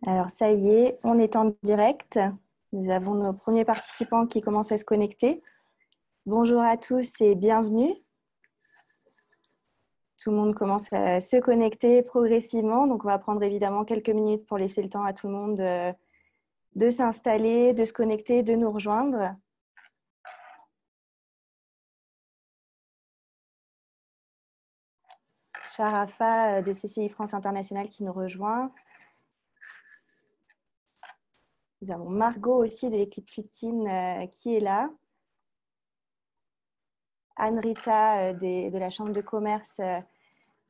Alors ça y est, on est en direct. Nous avons nos premiers participants qui commencent à se connecter. Bonjour à tous et bienvenue. Tout le monde commence à se connecter progressivement, donc on va prendre évidemment quelques minutes pour laisser le temps à tout le monde de s'installer, de se connecter, de nous rejoindre. Sharafa de CCI France International qui nous rejoint. Nous avons Margot aussi de l'équipe Fliptine qui est là. Anne-Rita de la Chambre de commerce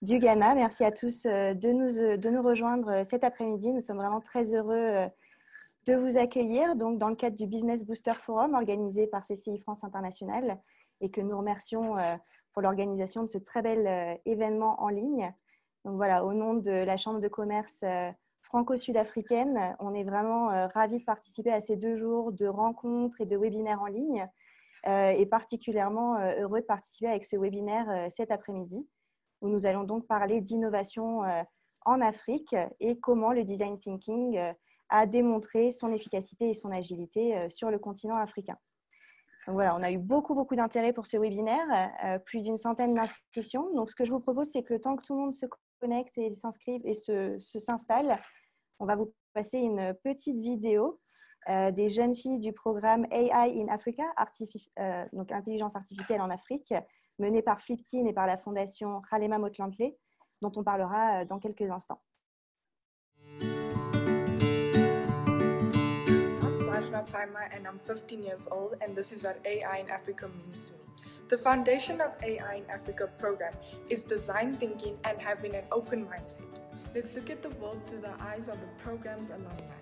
du Ghana. Merci à tous de nous rejoindre cet après-midi. Nous sommes vraiment très heureux de vous accueillir donc, dans le cadre du Business Booster Forum organisé par CCI France International et que nous remercions pour l'organisation de ce très bel événement en ligne. Donc voilà, au nom de la Chambre de commerce franco-sud-africaine, on est vraiment ravis de participer à ces 2 jours de rencontres et de webinaires en ligne et particulièrement heureux de participer avec ce webinaire cet après-midi où nous allons donc parler d'innovation en Afrique et comment le design thinking a démontré son efficacité et son agilité sur le continent africain. Donc voilà, on a eu beaucoup d'intérêt pour ce webinaire, plus d'une centaine d'inscriptions. Donc ce que je vous propose, c'est que le temps que tout le monde se connecte et s'inscrive et s'installe, on va vous passer une petite vidéo des jeunes filles du programme AI in Africa, donc intelligence artificielle en Afrique, menée par Fliptine et par la fondation Kgalema Motlanthe, dont on parlera dans quelques instants. I'm Sajna Faima and I'm 15 years old, and this is what AI in Africa means to me. The foundation of AI in Africa program is design thinking and having an open mindset. Let's look at the world through the eyes of the program's alumni.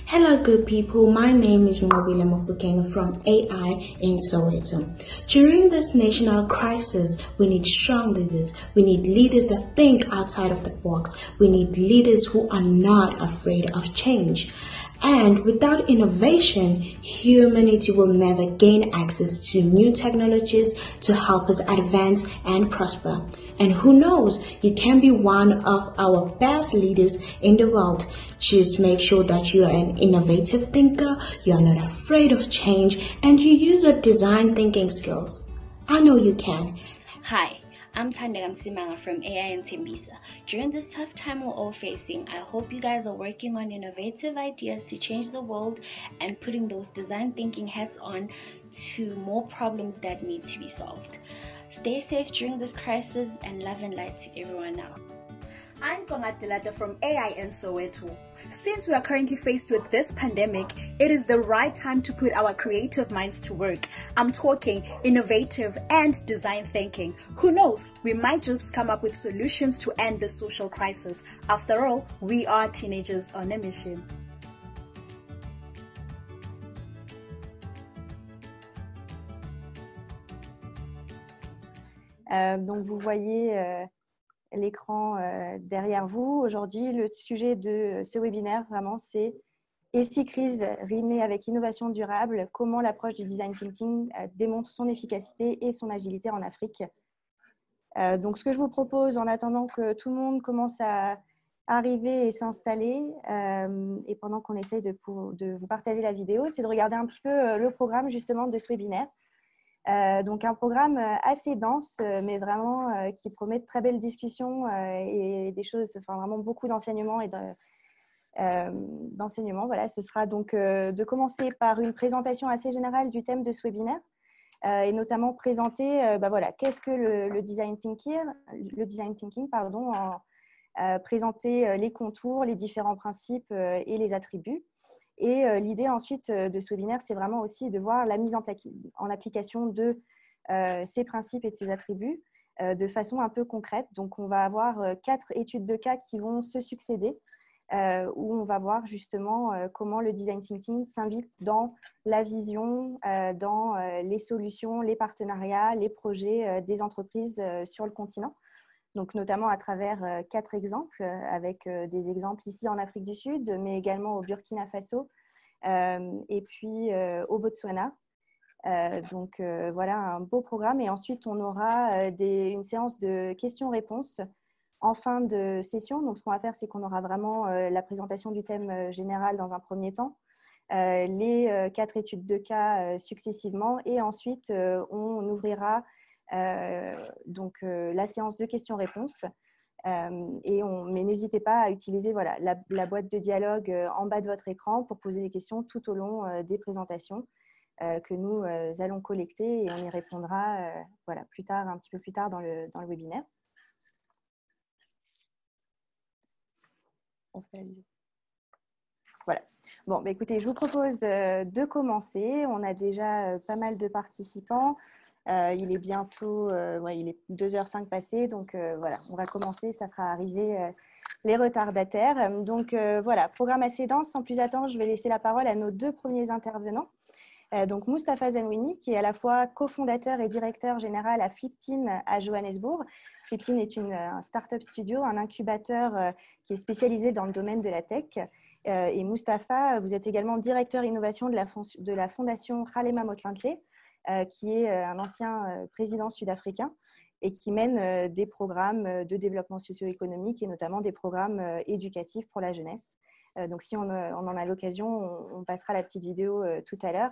Hello good people, my name is Mobile Mofukeng from AI in Soweto. During this national crisis, we need strong leaders. We need leaders that think outside of the box. We need leaders who are not afraid of change. And without innovation, humanity will never gain access to new technologies to help us advance and prosper. And who knows, you can be one of our best leaders in the world. Just make sure that you are an innovative thinker, you are not afraid of change, and you use your design thinking skills. I know you can. Hi. I'm Tandegam Simanga from AI in Tembisa. During this tough time we're all facing, I hope you guys are working on innovative ideas to change the world and putting those design thinking hats on to more problems that need to be solved. Stay safe during this crisis and love and light to everyone now. I'm Tonga Dilata from AI in Soweto. Since we are currently faced with this pandemic, it is the right time to put our creative minds to work. I'm talking innovative and design thinking. Who knows, we might just come up with solutions to end the social crisis. After all, we are teenagers on a mission. Donc vous voyez l'écran derrière vous. Aujourd'hui, le sujet de ce webinaire, vraiment, c'est « Et si crise rimée avec innovation durable, comment l'approche du design thinking démontre son efficacité et son agilité en Afrique ?» Donc, ce que je vous propose, en attendant que tout le monde commence à arriver et s'installer, et pendant qu'on essaye de vous partager la vidéo, c'est de regarder un petit peu le programme justement de ce webinaire. Donc un programme assez dense, mais vraiment qui promet de très belles discussions et des choses, enfin vraiment beaucoup d'enseignements et d'enseignements. Voilà, ce sera donc de commencer par une présentation assez générale du thème de ce webinaire et notamment présenter voilà, qu'est-ce que le design thinking, pardon, présenter les contours, les différents principes et les attributs. Et l'idée ensuite de ce webinaire, c'est vraiment aussi de voir la mise en application de ces principes et de ces attributs de façon un peu concrète. Donc, on va avoir 4 études de cas qui vont se succéder, où on va voir justement comment le design thinking s'invite dans la vision, dans les solutions, les partenariats, les projets des entreprises sur le continent. Donc, notamment à travers 4 exemples, avec des exemples ici en Afrique du Sud, mais également au Burkina Faso et puis au Botswana. Donc, voilà un beau programme. Et ensuite, on aura une séance de questions-réponses en fin de session. Donc, ce qu'on va faire, c'est qu'on aura vraiment la présentation du thème général dans un premier temps, les 4 études de cas successivement, et ensuite, on ouvrira la séance de questions-réponses. Mais n'hésitez pas à utiliser la boîte de dialogue en bas de votre écran pour poser des questions tout au long des présentations que nous allons collecter, et on y répondra plus tard, un petit peu plus tard dans le webinaire. Voilà. Bon, bah, écoutez, je vous propose de commencer. On a déjà pas mal de participants. Il est bientôt, il est 2h05 passé, donc voilà, on va commencer, ça fera arriver les retardataires. Donc voilà, programme assez dense, sans plus attendre, je vais laisser la parole à nos 2 premiers intervenants. Donc Mustapha Zenwini, qui est à la fois cofondateur et directeur général à Fliptin à Johannesburg. Fliptin est un startup studio, un incubateur qui est spécialisé dans le domaine de la tech. Et Mustapha, vous êtes également directeur innovation de la fondation Kgalema Motlanthe, qui est un ancien président sud-africain et qui mène des programmes de développement socio-économique et notamment des programmes éducatifs pour la jeunesse. Donc, si on en a l'occasion, on passera la petite vidéo tout à l'heure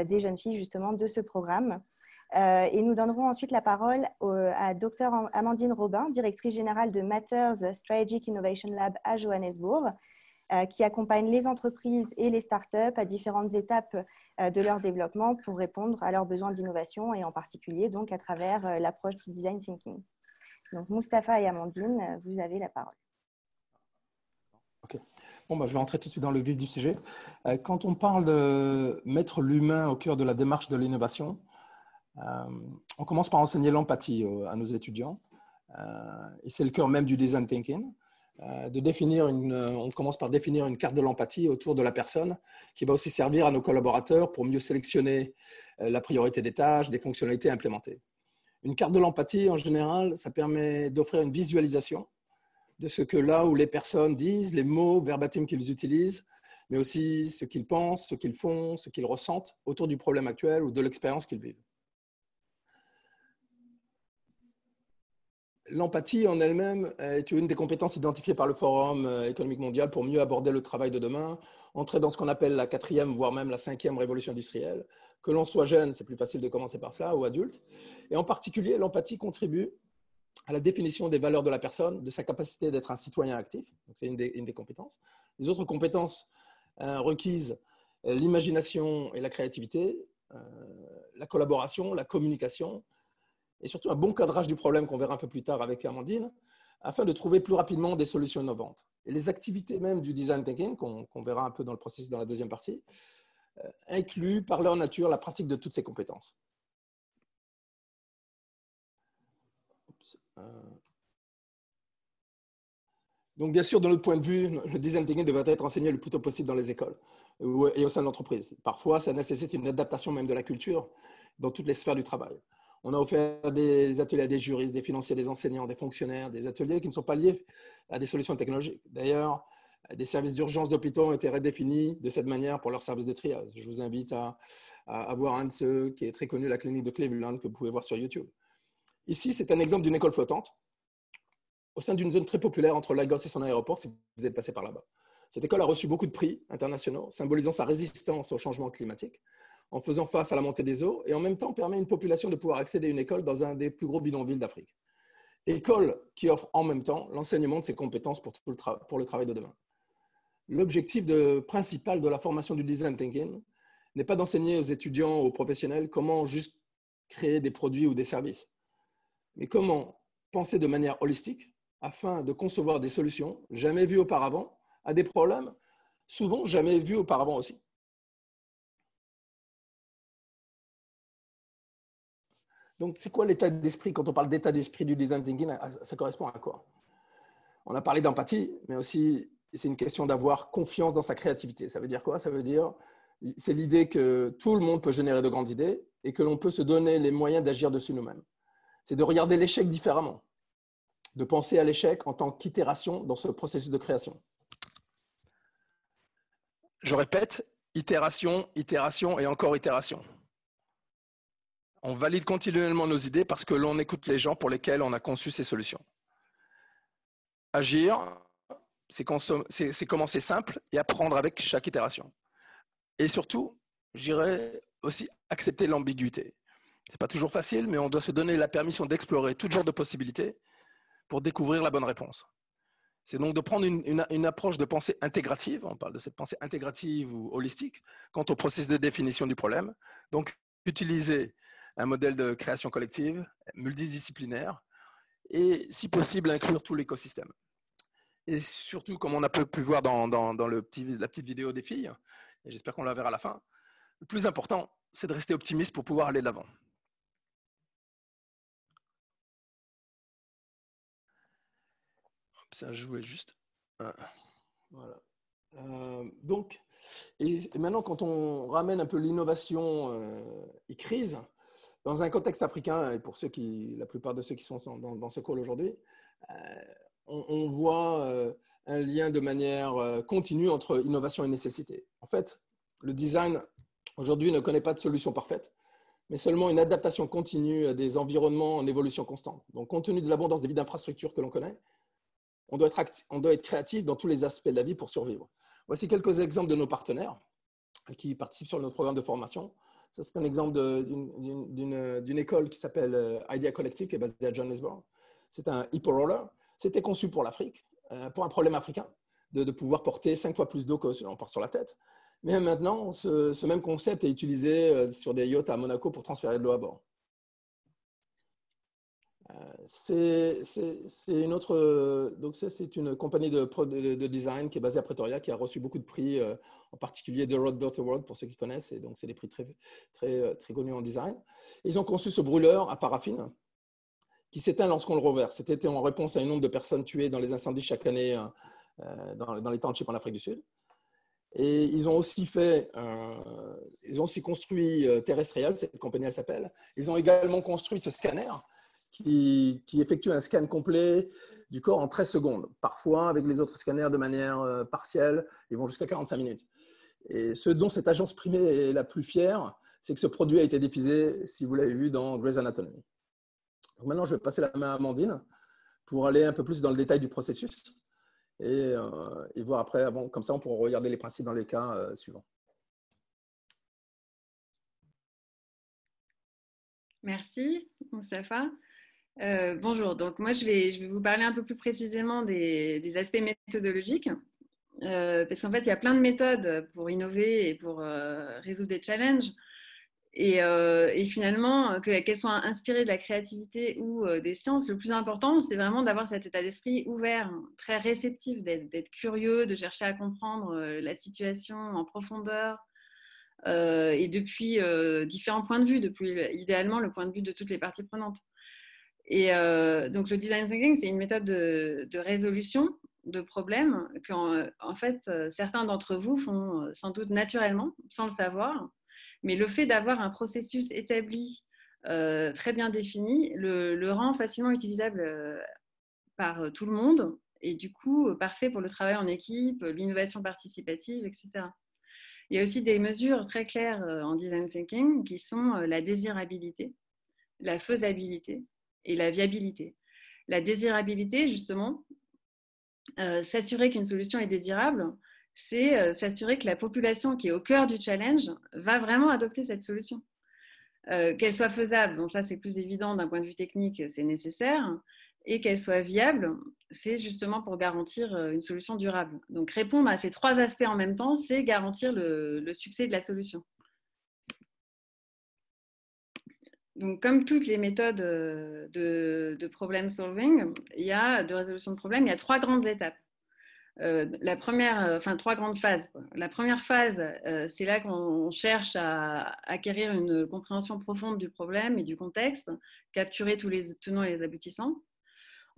des jeunes filles justement de ce programme. Et nous donnerons ensuite la parole à Dr Amandine Robin, directrice générale de Matters Strategic Innovation Lab à Johannesburg, qui accompagne les entreprises et les startups à différentes étapes de leur développement pour répondre à leurs besoins d'innovation, et en particulier donc à travers l'approche du design thinking. Donc Mustapha et Amandine, vous avez la parole. Ok. Bon, je vais entrer tout de suite dans le vif du sujet. Quand on parle de mettre l'humain au cœur de la démarche de l'innovation, on commence par enseigner l'empathie à nos étudiants. Et c'est le cœur même du design thinking. On commence par définir une carte de l'empathie autour de la personne, qui va aussi servir à nos collaborateurs pour mieux sélectionner la priorité des tâches, des fonctionnalités à implémenter. Une carte de l'empathie, en général, ça permet d'offrir une visualisation de ce que là où les personnes disent, les mots verbatim qu'ils utilisent, mais aussi ce qu'ils pensent, ce qu'ils font, ce qu'ils ressentent autour du problème actuel ou de l'expérience qu'ils vivent. L'empathie en elle-même est une des compétences identifiées par le Forum économique mondial pour mieux aborder le travail de demain, entrer dans ce qu'on appelle la 4e, voire même la 5e révolution industrielle. Que l'on soit jeune, c'est plus facile de commencer par cela, ou adulte. Et en particulier, l'empathie contribue à la définition des valeurs de la personne, de sa capacité d'être un citoyen actif. C'est une des compétences. Les autres compétences requises, l'imagination et la créativité, la collaboration, la communication, et surtout un bon cadrage du problème qu'on verra un peu plus tard avec Amandine, afin de trouver plus rapidement des solutions innovantes. Et les activités même du design thinking, qu'on verra un peu dans le processus dans la deuxième partie, incluent par leur nature la pratique de toutes ces compétences. Donc, bien sûr, de notre point de vue, le design thinking devrait être enseigné le plus tôt possible dans les écoles et au sein de l'entreprise. Parfois, ça nécessite une adaptation même de la culture dans toutes les sphères du travail. On a offert des ateliers à des juristes, des financiers, des enseignants, des fonctionnaires, des ateliers qui ne sont pas liés à des solutions technologiques. D'ailleurs, des services d'urgence d'hôpitaux ont été redéfinis de cette manière pour leurs services de triage. Je vous invite à voir un de ceux qui est très connu, la clinique de Cleveland, que vous pouvez voir sur YouTube. Ici, c'est un exemple d'une école flottante au sein d'une zone très populaire entre Lagos et son aéroport, si vous êtes passé par là-bas. Cette école a reçu beaucoup de prix internationaux, symbolisant sa résistance au changement climatique, en faisant face à la montée des eaux, et en même temps permet à une population de pouvoir accéder à une école dans un des plus gros bidonvilles d'Afrique. École qui offre en même temps l'enseignement de ses compétences pour le travail de demain. L'objectif principal de la formation du design thinking n'est pas d'enseigner aux étudiants, aux professionnels, comment juste créer des produits ou des services, mais comment penser de manière holistique afin de concevoir des solutions jamais vues auparavant à des problèmes souvent jamais vus auparavant aussi. Donc, c'est quoi l'état d'esprit? Quand on parle d'état d'esprit du design thinking, ça correspond à quoi? On a parlé d'empathie, mais aussi, c'est une question d'avoir confiance dans sa créativité. Ça veut dire quoi? Ça veut dire, c'est l'idée que tout le monde peut générer de grandes idées et que l'on peut se donner les moyens d'agir dessus nous-mêmes. C'est de regarder l'échec différemment, de penser à l'échec en tant qu'itération dans ce processus de création. Je répète, itération, itération et encore itération. On valide continuellement nos idées parce que l'on écoute les gens pour lesquels on a conçu ces solutions. agir, c'est commencer simple et apprendre avec chaque itération. Et surtout, je dirais aussi accepter l'ambiguïté. Ce n'est pas toujours facile, mais on doit se donner la permission d'explorer tout genre de possibilités pour découvrir la bonne réponse. C'est donc de prendre une approche de pensée intégrative, on parle de cette pensée intégrative ou holistique, quant au processus de définition du problème. Donc, utiliser un modèle de création collective, multidisciplinaire, et si possible, inclure tout l'écosystème. Et surtout, comme on a pu voir dans la petite vidéo des filles, et j'espère qu'on la verra à la fin, le plus important, c'est de rester optimiste pour pouvoir aller de l'avant. Ça, je voulais juste... voilà. Donc, et maintenant, quand on ramène un peu l'innovation et crise, dans un contexte africain, et pour la plupart de ceux qui sont dans ce call aujourd'hui, on voit un lien de manière continue entre innovation et nécessité. En fait, le design, aujourd'hui, ne connaît pas de solution parfaite, mais seulement une adaptation continue à des environnements en évolution constante. Donc, compte tenu de l'abondance des vies d'infrastructures que l'on connaît, on doit être créatif dans tous les aspects de la vie pour survivre. Voici quelques exemples de nos partenaires qui participent sur notre programme de formation. Ça, c'est un exemple d'une école qui s'appelle Idea Collective, qui est basée à Johannesburg. C'est un Hippo Roller. C'était conçu pour l'Afrique, pour un problème africain, de pouvoir porter 5 fois plus d'eau qu'on porte sur la tête. Mais maintenant, ce même concept est utilisé sur des yachts à Monaco pour transférer de l'eau à bord. C'est une compagnie de design qui est basée à Pretoria, qui a reçu beaucoup de prix, en particulier The Road Built Award, pour ceux qui connaissent. Et donc, c'est des prix très connus en design. Ils ont conçu ce brûleur à paraffine qui s'éteint lorsqu'on le reverse. C'était en réponse à un nombre de personnes tuées dans les incendies chaque année dans les townships en Afrique du Sud. Et ils ont aussi construit Terrestrial, cette compagnie, elle s'appelle. Ils ont également construit ce scanner qui effectue un scan complet du corps en 13 secondes. Parfois, avec les autres scanners de manière partielle, ils vont jusqu'à 45 minutes. Et ce dont cette agence privée est la plus fière, c'est que ce produit a été diffusé, si vous l'avez vu, dans Grey's Anatomy. Donc maintenant, je vais passer la main à Amandine pour aller un peu plus dans le détail du processus et voir après, comme ça, on pourra regarder les principes dans les cas suivants. Merci, Moustapha. Bonjour, donc moi je vais vous parler un peu plus précisément des aspects méthodologiques, parce qu'en fait il y a plein de méthodes pour innover et pour résoudre des challenges, et finalement qu'elles soient inspirées de la créativité ou des sciences, le plus important c'est vraiment d'avoir cet état d'esprit ouvert, très réceptif, d'être curieux, de chercher à comprendre la situation en profondeur, et depuis différents points de vue, depuis idéalement le point de vue de toutes les parties prenantes. Et donc, le design thinking, c'est une méthode de résolution de problèmes qu'en fait, certains d'entre vous font sans doute naturellement, sans le savoir. Mais le fait d'avoir un processus établi, très bien défini, le rend facilement utilisable par tout le monde et du coup, parfait pour le travail en équipe, l'innovation participative, etc. Il y a aussi des mesures très claires en design thinking qui sont la désirabilité, la faisabilité et la viabilité. La désirabilité, justement, s'assurer qu'une solution est désirable, c'est s'assurer que la population qui est au cœur du challenge va vraiment adopter cette solution. Qu'elle soit faisable, donc ça c'est plus évident d'un point de vue technique, c'est nécessaire, et qu'elle soit viable, c'est justement pour garantir une solution durable. Donc répondre à ces 3 aspects en même temps, c'est garantir le succès de la solution. Donc, comme toutes les méthodes de problem solving, de résolution de problèmes, il y a 3 grandes étapes. La première, 3 grandes phases. La première phase, c'est là qu'on cherche à acquérir une compréhension profonde du problème et du contexte, capturer tous les tenants et les aboutissants.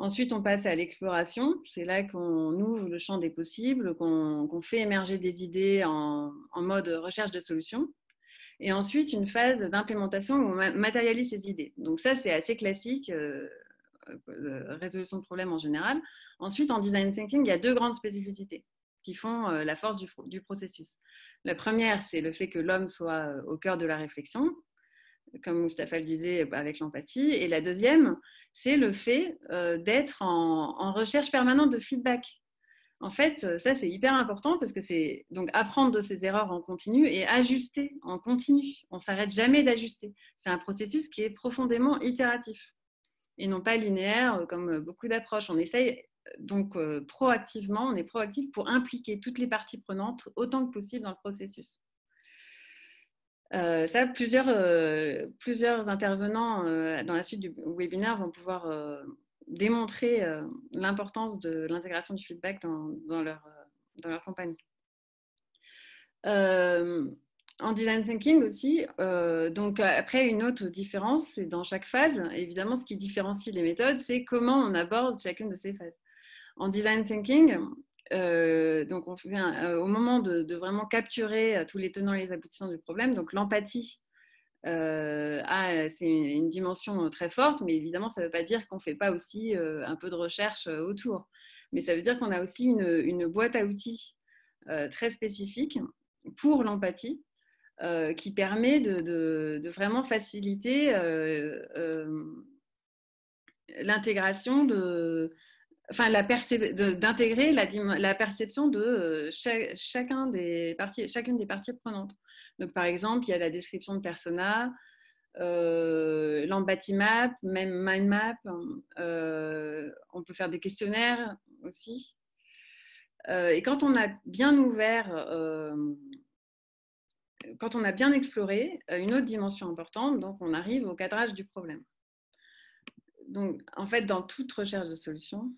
Ensuite, on passe à l'exploration. C'est là qu'on ouvre le champ des possibles, qu'on fait émerger des idées en mode recherche de solutions. Et ensuite, une phase d'implémentation où on matérialise ces idées. Donc ça, c'est assez classique, résolution de problèmes en général. Ensuite, en design thinking, il y a 2 grandes spécificités qui font la force du processus. La première, c'est le fait que l'homme soit au cœur de la réflexion. comme Mustapha le disait, avec l'empathie. Et la deuxième, c'est le fait d'être en recherche permanente de feedback. En fait, ça, c'est hyper important parce que c'est donc apprendre de ses erreurs en continu et ajuster en continu. On ne s'arrête jamais d'ajuster. C'est un processus qui est profondément itératif et non pas linéaire comme beaucoup d'approches. On essaye donc proactivement, on est proactif pour impliquer toutes les parties prenantes autant que possible dans le processus. Ça, plusieurs intervenants dans la suite du webinaire vont pouvoir démontrer l'importance de l'intégration du feedback dans leur compagnie. En design thinking aussi, donc après une autre différence, c'est dans chaque phase. Évidemment, ce qui différencie les méthodes, c'est comment on aborde chacune de ces phases. En design thinking, donc on fait au moment de vraiment capturer tous les tenants et les aboutissants du problème, donc l'empathie, c'est une dimension très forte, mais évidemment, ça ne veut pas dire qu'on ne fait pas aussi un peu de recherche autour. Mais ça veut dire qu'on a aussi une boîte à outils très spécifique pour l'empathie, qui permet de vraiment faciliter l'intégration d'intégrer la perception de chacune des parties prenantes. Donc, par exemple, il y a la description de persona, l'empathy map, même mind map. On peut faire des questionnaires aussi. Et quand on a bien ouvert, quand on a bien exploré une autre dimension importante, donc on arrive au cadrage du problème. Donc, en fait, dans toute recherche de solution,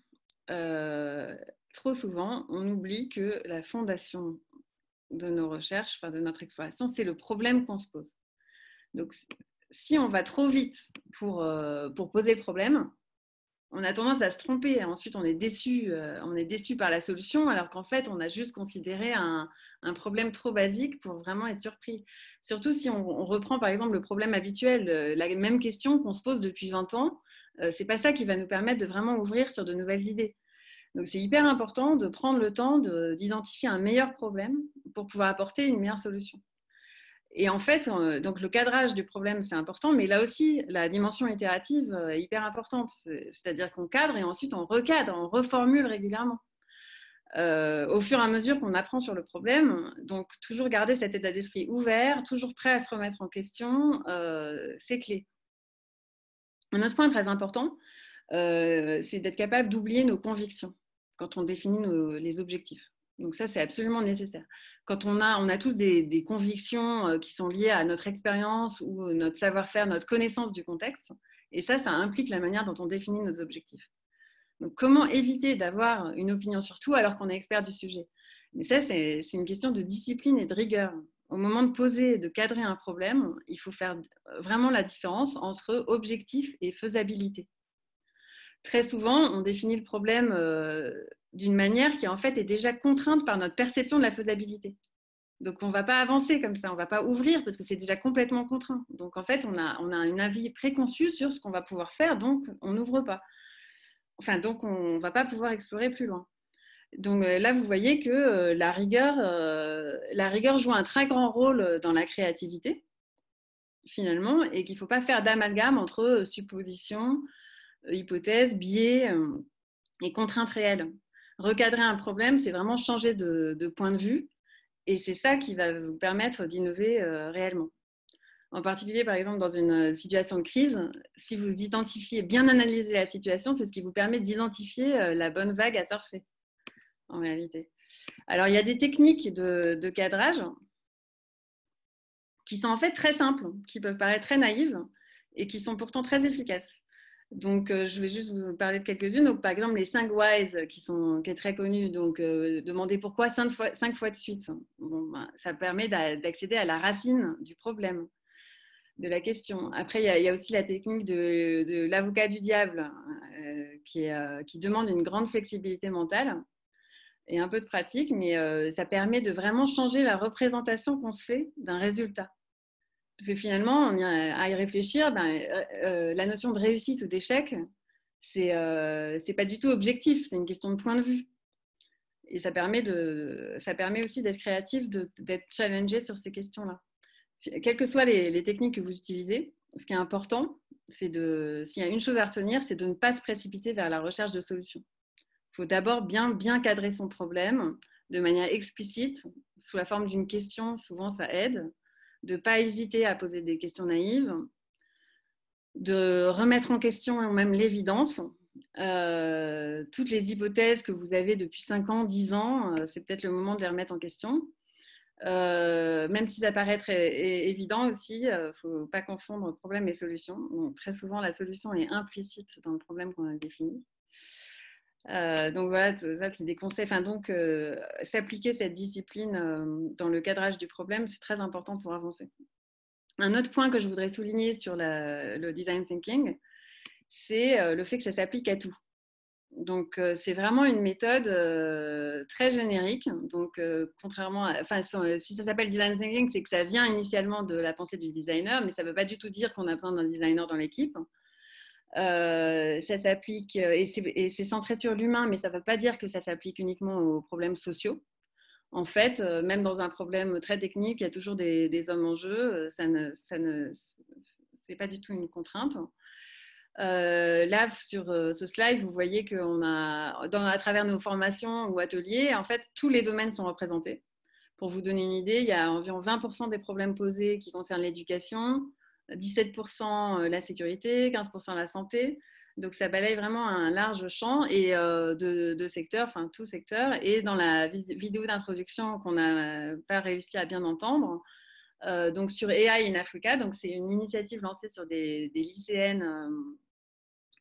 trop souvent, on oublie que la fondation de nos recherches, de notre exploration, c'est le problème qu'on se pose. Donc, si on va trop vite pour poser le problème, on a tendance à se tromper. Ensuite, on est déçu par la solution, alors qu'en fait, on a juste considéré un problème trop basique pour vraiment être surpris. Surtout si on reprend, par exemple, le problème habituel, la même question qu'on se pose depuis 20 ans, c'est pas ça qui va nous permettre de vraiment ouvrir sur de nouvelles idées. Donc, c'est hyper important de prendre le temps d'identifier un meilleur problème pour pouvoir apporter une meilleure solution. Et en fait, donc le cadrage du problème, c'est important, mais là aussi, la dimension itérative est hyper importante. C'est-à-dire qu'on cadre et ensuite on recadre, on reformule régulièrement. Au fur et à mesure qu'on apprend sur le problème, donc toujours garder cet état d'esprit ouvert, toujours prêt à se remettre en question, c'est clé. Un autre point très important, c'est d'être capable d'oublier nos convictions quand on définit les objectifs. Donc ça, c'est absolument nécessaire. Quand on a tous des convictions qui sont liées à notre expérience ou notre savoir-faire, notre connaissance du contexte, et ça implique la manière dont on définit nos objectifs. Donc comment éviter d'avoir une opinion sur tout alors qu'on est expert du sujet? Mais ça, c'est une question de discipline et de rigueur. Au moment de poser, de cadrer un problème, il faut faire vraiment la différence entre objectif et faisabilité. Très souvent, on définit le problème d'une manière qui en fait est déjà contrainte par notre perception de la faisabilité. Donc on ne va pas avancer comme ça, on ne va pas ouvrir parce que c'est déjà complètement contraint. Donc en fait, on a un avis préconçu sur ce qu'on va pouvoir faire, donc on n'ouvre pas. Enfin, donc on ne va pas pouvoir explorer plus loin. Donc là, vous voyez que la rigueur joue un très grand rôle dans la créativité, finalement, et qu'il ne faut pas faire d'amalgame entre suppositions, hypothèses, biais et contraintes réelles. Recadrer un problème, c'est vraiment changer de point de vue, et c'est ça qui va vous permettre d'innover réellement. En particulier, par exemple, dans une situation de crise, si vous identifiez, bien analyser la situation, c'est ce qui vous permet d'identifier la bonne vague à surfer, en réalité. Alors, il y a des techniques de cadrage qui sont en fait très simples, qui peuvent paraître très naïves et qui sont pourtant très efficaces. Donc, je vais juste vous parler de quelques-unes. Donc, par exemple, les 5 whys qui est très connu. Donc, demander pourquoi 5 fois de suite. Bon, ça permet d'accéder à la racine du problème, de la question. Après, il y a aussi la technique de l'avocat du diable qui demande une grande flexibilité mentale et un peu de pratique, mais ça permet de vraiment changer la représentation qu'on se fait d'un résultat. Parce que finalement, à y réfléchir, la notion de réussite ou d'échec, c'est pas du tout objectif, c'est une question de point de vue. Et ça permet aussi d'être créatif, d'être challengé sur ces questions-là. Quelles que soient les techniques que vous utilisez, ce qui est important, s'il y a une chose à retenir, c'est de ne pas se précipiter vers la recherche de solutions. Il faut d'abord bien cadrer son problème de manière explicite, sous la forme d'une question, souvent ça aide, de ne pas hésiter à poser des questions naïves, de remettre en question même l'évidence. Toutes les hypothèses que vous avez depuis 5 ans, 10 ans, c'est peut-être le moment de les remettre en question. Même si ça paraît très évident aussi, il ne faut pas confondre problème et solution. Donc, très souvent, la solution est implicite dans le problème qu'on a défini. Donc voilà, ça c'est des conseils. Enfin, donc, s'appliquer cette discipline dans le cadrage du problème, c'est très important pour avancer. Un autre point que je voudrais souligner sur le design thinking, c'est le fait que ça s'applique à tout. Donc, c'est vraiment une méthode très générique. Donc, contrairement à, enfin, si ça s'appelle design thinking, c'est que ça vient initialement de la pensée du designer, mais ça ne veut pas du tout dire qu'on a besoin d'un designer dans l'équipe. Ça s'applique et c'est centré sur l'humain, mais ça ne veut pas dire que ça s'applique uniquement aux problèmes sociaux. En fait, même dans un problème très technique, il y a toujours des hommes en jeu. C'est pas du tout une contrainte. Là, sur ce slide, vous voyez qu'on a, à travers nos formations ou ateliers, en fait, tous les domaines sont représentés. Pour vous donner une idée, il y a environ 20% des problèmes posés qui concernent l'éducation, 17% la sécurité, 15% la santé. Donc, ça balaye vraiment un large champ et de secteurs, enfin tout secteur. Et dans la vidéo d'introduction qu'on n'a pas réussi à bien entendre, donc sur AI in Africa, donc c'est une initiative lancée sur des lycéennes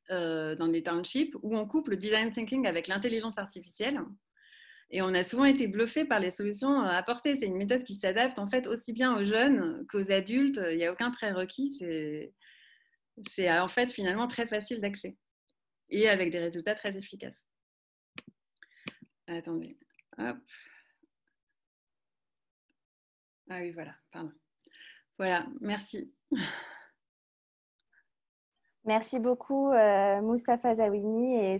dans des townships où on couple le design thinking avec l'intelligence artificielle. Et on a souvent été bluffé par les solutions apportées. C'est une méthode qui s'adapte en fait aussi bien aux jeunes qu'aux adultes. Il n'y a aucun prérequis. C'est en fait finalement très facile d'accès et avec des résultats très efficaces. Attendez. Hop. Ah oui, voilà. Pardon. Voilà, merci. Merci beaucoup Moustapha Zawini et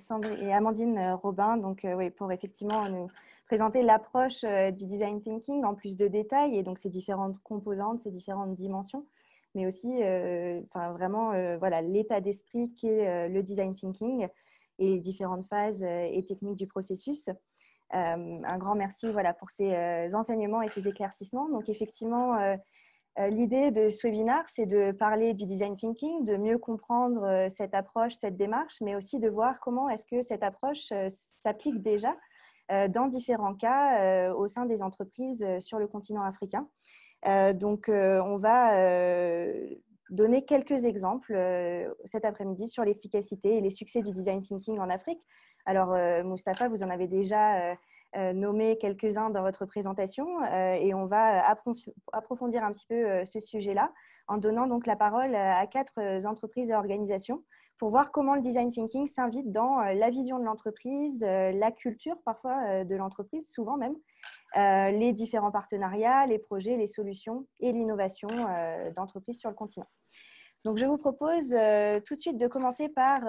Amandine Robin donc, oui, pour effectivement nous présenter l'approche du design thinking en plus de détails et donc ses différentes composantes, ses différentes dimensions, mais aussi vraiment voilà, l'état d'esprit qu'est le design thinking et les différentes phases et techniques du processus. Un grand merci voilà, pour ces enseignements et ces éclaircissements. Donc effectivement, l'idée de ce webinaire, c'est de parler du design thinking, de mieux comprendre cette approche, cette démarche, mais aussi de voir comment est-ce que cette approche s'applique déjà dans différents cas au sein des entreprises sur le continent africain. Donc, on va donner quelques exemples cet après-midi sur l'efficacité et les succès du design thinking en Afrique. Alors, Moustapha, vous en avez déjà nommé quelques-uns dans votre présentation et on va approfondir un petit peu ce sujet-là en donnant donc la parole à 4 entreprises et organisations pour voir comment le design thinking s'invite dans la vision de l'entreprise, la culture parfois de l'entreprise, souvent même, les différents partenariats, les projets, les solutions et l'innovation d'entreprises sur le continent. Donc, je vous propose tout de suite de commencer par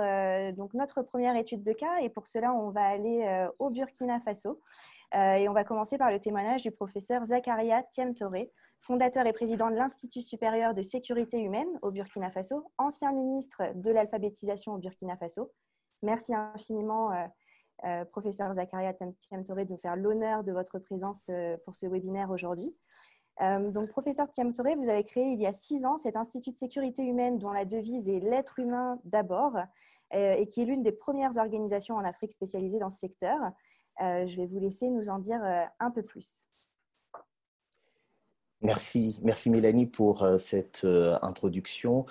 donc notre première étude de cas et pour cela, on va aller au Burkina Faso et on va commencer par le témoignage du professeur Zakaria Thiemtoré, fondateur et président de l'Institut supérieur de sécurité humaine au Burkina Faso, ancien ministre de l'alphabétisation au Burkina Faso. Merci infiniment professeur Zakaria Thiemtoré de nous faire l'honneur de votre présence pour ce webinaire aujourd'hui. Donc, professeur Thiemtoré, vous avez créé il y a 6 ans cet institut de sécurité humaine dont la devise est l'être humain d'abord et qui est l'une des premières organisations en Afrique spécialisées dans ce secteur. Je vais vous laisser nous en dire un peu plus. Merci Mélanie pour cette introduction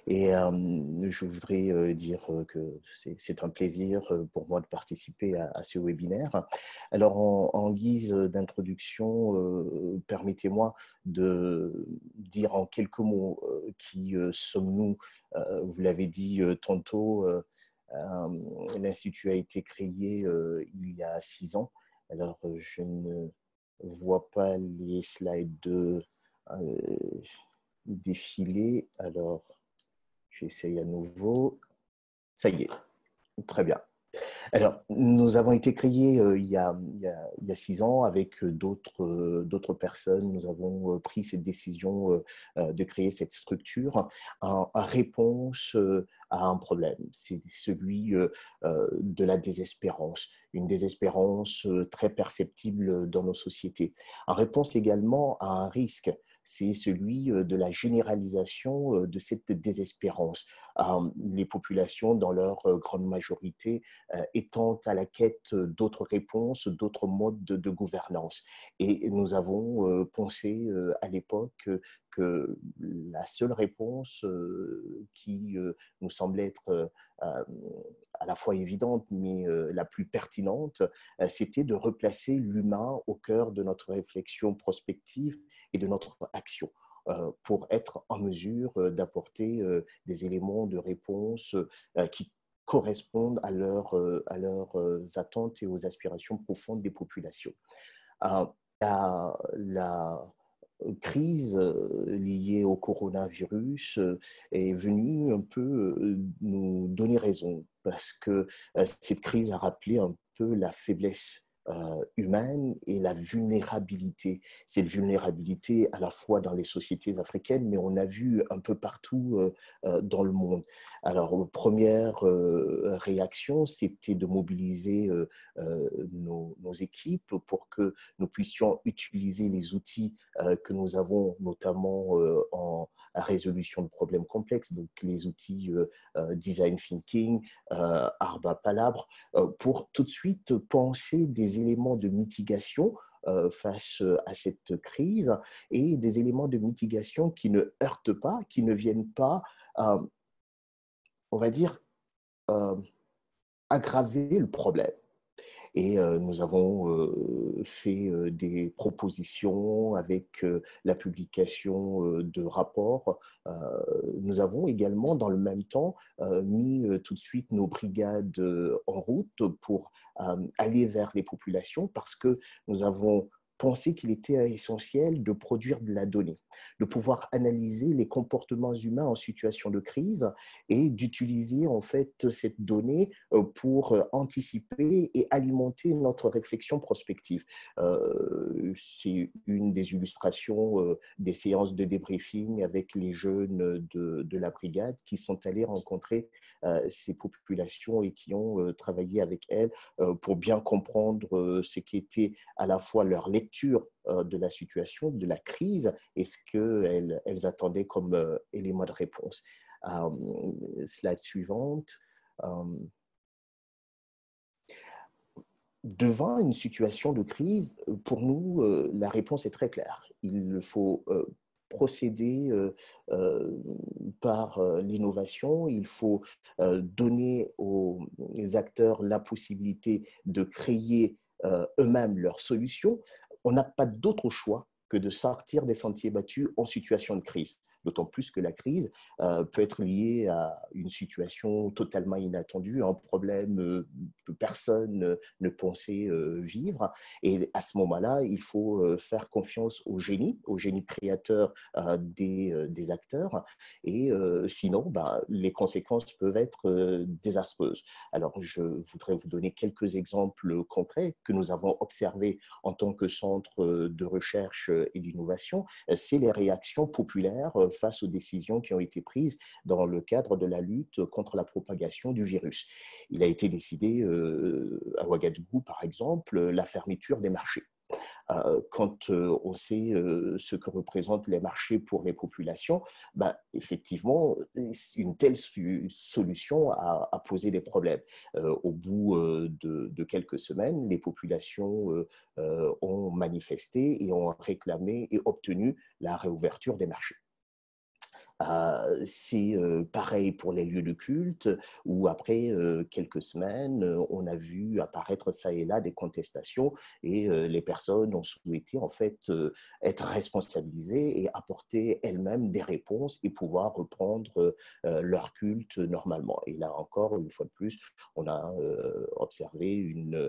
et je voudrais dire que c'est un plaisir pour moi de participer à ce webinaire. Alors en guise d'introduction, permettez-moi de dire en quelques mots qui sommes-nous. Vous l'avez dit tantôt, l'Institut a été créé il y a 6 ans. Alors je ne vois pas les slides de défiler. Alors, j'essaye à nouveau. Ça y est, très bien. Alors, nous avons été créés il y a 6 ans avec d'autres personnes. Nous avons pris cette décision de créer cette structure en réponse à un problème. C'est celui de la désespérance, une désespérance très perceptible dans nos sociétés. En réponse également à un risque, c'est celui de la généralisation de cette désespérance. Les populations, dans leur grande majorité, étant à la quête d'autres réponses, d'autres modes de gouvernance. Et nous avons pensé à l'époque que la seule réponse qui nous semblait être à la fois évidente, mais la plus pertinente, c'était de replacer l'humain au cœur de notre réflexion prospective et de notre action pour être en mesure d'apporter des éléments de réponse qui correspondent à leurs attentes et aux aspirations profondes des populations. La crise liée au coronavirus est venue un peu nous donner raison, parce que cette crise a rappelé un peu la faiblesse humaine et la vulnérabilité. Cette vulnérabilité à la fois dans les sociétés africaines, mais on a vu un peu partout dans le monde. Alors, première réaction, c'était de mobiliser nos équipes pour que nous puissions utiliser les outils que nous avons, notamment en résolution de problèmes complexes, donc les outils design thinking, Arba Palabre, pour tout de suite penser des éléments de mitigation face à cette crise et des éléments de mitigation qui ne heurtent pas, qui ne viennent pas, on va dire, aggraver le problème. Et nous avons fait des propositions avec la publication de rapports. Nous avons également, dans le même temps, mis tout de suite nos brigades en route pour aller vers les populations, parce que nous avons pensé qu'il était essentiel de produire de la donnée, de pouvoir analyser les comportements humains en situation de crise et d'utiliser en fait cette donnée pour anticiper et alimenter notre réflexion prospective. C'est une des illustrations des séances de débriefing avec les jeunes de la brigade qui sont allés rencontrer ces populations et qui ont travaillé avec elles pour bien comprendre ce qui était à la fois leur lecture de la situation, de la crise, et ce qu'elles attendaient comme élément de réponse. Slide suivante. Devant une situation de crise, pour nous, la réponse est très claire. Il faut procéder par l'innovation, il faut donner aux acteurs la possibilité de créer eux-mêmes leurs solutions. On n'a pas d'autre choix que de sortir des sentiers battus en situation de crise. D'autant plus que la crise peut être liée à une situation totalement inattendue, un problème que personne ne pensait vivre. Et à ce moment-là, il faut faire confiance au génie créateur des acteurs. Et sinon, les conséquences peuvent être désastreuses. Alors, je voudrais vous donner quelques exemples concrets que nous avons observés en tant que centre de recherche et d'innovation. C'est les réactions populaires face aux décisions qui ont été prises dans le cadre de la lutte contre la propagation du virus. Il a été décidé à Ouagadougou, par exemple, la fermeture des marchés. Quand on sait ce que représentent les marchés pour les populations, effectivement, une telle solution a posé des problèmes. Au bout de quelques semaines, les populations ont manifesté et ont réclamé et obtenu la réouverture des marchés. C'est pareil pour les lieux de culte, où après quelques semaines, on a vu apparaître ça et là des contestations et les personnes ont souhaité en fait être responsabilisées et apporter elles-mêmes des réponses et pouvoir reprendre leur culte normalement. Et là encore, une fois de plus, on a observé une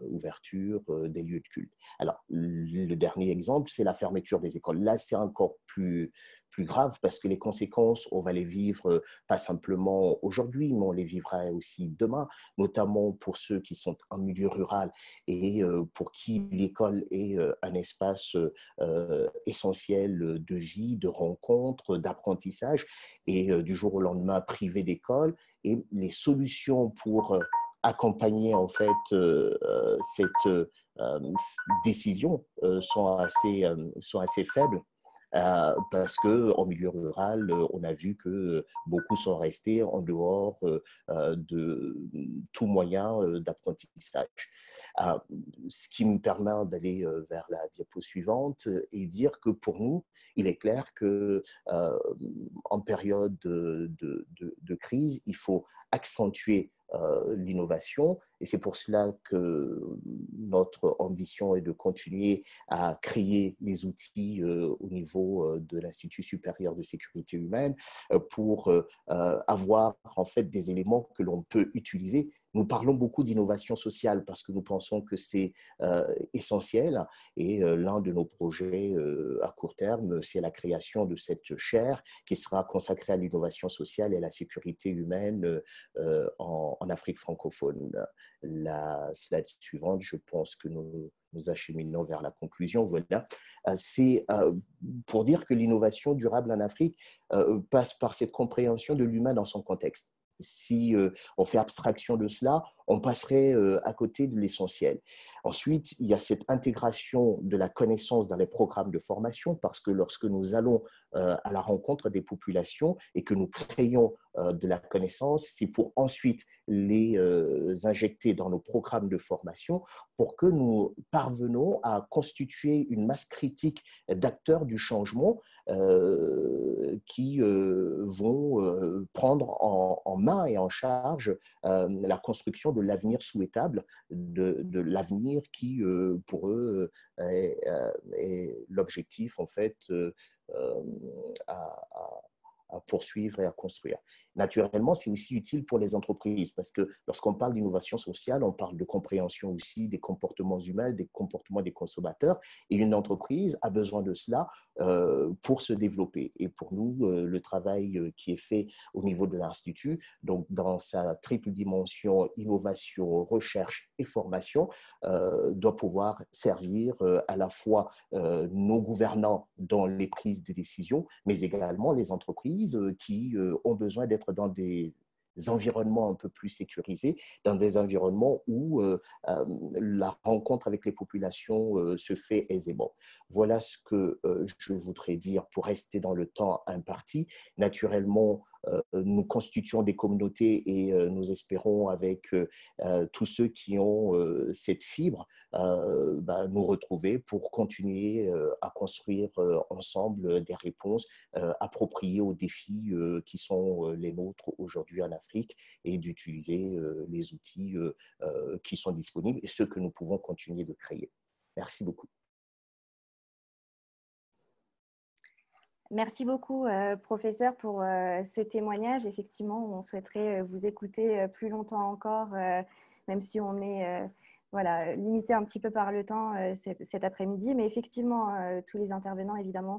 ouverture des lieux de culte. Alors, le dernier exemple, c'est la fermeture des écoles. Là, c'est encore plus plus grave parce que les conséquences, on va les vivre pas simplement aujourd'hui, mais on les vivra aussi demain, notamment pour ceux qui sont en milieu rural et pour qui l'école est un espace essentiel de vie, de rencontre, d'apprentissage, et du jour au lendemain privé d'école. Et les solutions pour accompagner en fait cette décision sont assez faibles. Parce qu'en milieu rural, on a vu que beaucoup sont restés en dehors de tout moyen d'apprentissage. Ce qui me permet d'aller vers la diapo suivante et dire que pour nous, il est clair qu'en période de crise, il faut accentuer l'innovation, et c'est pour cela que notre ambition est de continuer à créer les outils au niveau de l'Institut supérieur de sécurité humaine pour avoir en fait des éléments que l'on peut utiliser. Nous parlons beaucoup d'innovation sociale parce que nous pensons que c'est essentiel, et l'un de nos projets à court terme, c'est la création de cette chaire qui sera consacrée à l'innovation sociale et à la sécurité humaine en Afrique francophone. La slide suivante, je pense que nous acheminons vers la conclusion. Voilà. C'est pour dire que l'innovation durable en Afrique passe par cette compréhension de l'humain dans son contexte. Si on fait abstraction de cela, on passerait à côté de l'essentiel. Ensuite, il y a cette intégration de la connaissance dans les programmes de formation, parce que lorsque nous allons à la rencontre des populations et que nous créons de la connaissance, c'est pour ensuite les injecter dans nos programmes de formation pour que nous parvenons à constituer une masse critique d'acteurs du changement qui vont prendre en main et en charge la construction de l'avenir souhaitable, de l'avenir qui, pour eux, est l'objectif, en fait, à poursuivre et à construire. Naturellement, c'est aussi utile pour les entreprises parce que lorsqu'on parle d'innovation sociale, on parle de compréhension aussi des comportements humains, des comportements des consommateurs, et une entreprise a besoin de cela pour se développer. Et pour nous, le travail qui est fait au niveau de l'Institut, donc dans sa triple dimension innovation, recherche et formation, doit pouvoir servir à la fois nos gouvernants dans les prises de décision, mais également les entreprises qui ont besoin d'être dans des environnements un peu plus sécurisés, dans des environnements où la rencontre avec les populations se fait aisément. Voilà ce que je voudrais dire pour rester dans le temps imparti. Naturellement, nous constituons des communautés et nous espérons avec tous ceux qui ont cette fibre nous retrouver pour continuer à construire ensemble des réponses appropriées aux défis qui sont les nôtres aujourd'hui en Afrique, et d'utiliser les outils qui sont disponibles et ceux que nous pouvons continuer de créer. Merci beaucoup. Merci beaucoup, professeur, pour ce témoignage. Effectivement, on souhaiterait vous écouter plus longtemps encore, même si on est voilà, limité un petit peu par le temps cet après-midi. Mais effectivement, tous les intervenants, évidemment,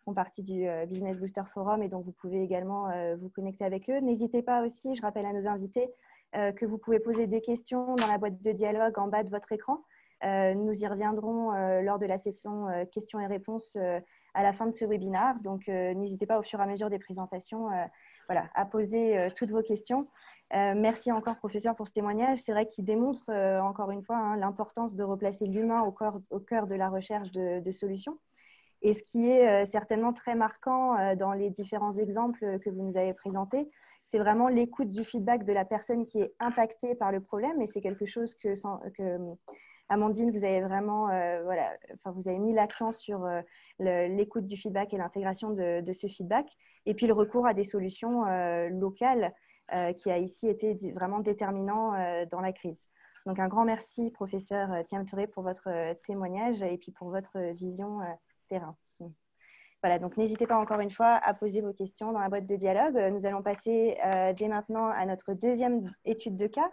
font partie du Business Booster Forum, et donc vous pouvez également vous connecter avec eux. N'hésitez pas aussi, je rappelle à nos invités, que vous pouvez poser des questions dans la boîte de dialogue en bas de votre écran. Nous y reviendrons lors de la session questions et réponses à la fin de ce webinaire. Donc, n'hésitez pas au fur et à mesure des présentations voilà, à poser toutes vos questions. Merci encore, professeur, pour ce témoignage. C'est vrai qu'il démontre encore une fois l'importance de replacer l'humain au cœur de la recherche de solutions. Et ce qui est certainement très marquant dans les différents exemples que vous nous avez présentés, c'est vraiment l'écoute du feedback de la personne qui est impactée par le problème. Et c'est quelque chose que Amandine, vous avez vraiment voilà, vous avez mis l'accent sur l'écoute du feedback et l'intégration de ce feedback. Et puis le recours à des solutions locales qui a ici été vraiment déterminant dans la crise. Donc un grand merci, professeur Thiam Touré, pour votre témoignage et puis pour votre vision terrain. Voilà, donc n'hésitez pas encore une fois à poser vos questions dans la boîte de dialogue. Nous allons passer dès maintenant à notre deuxième étude de cas.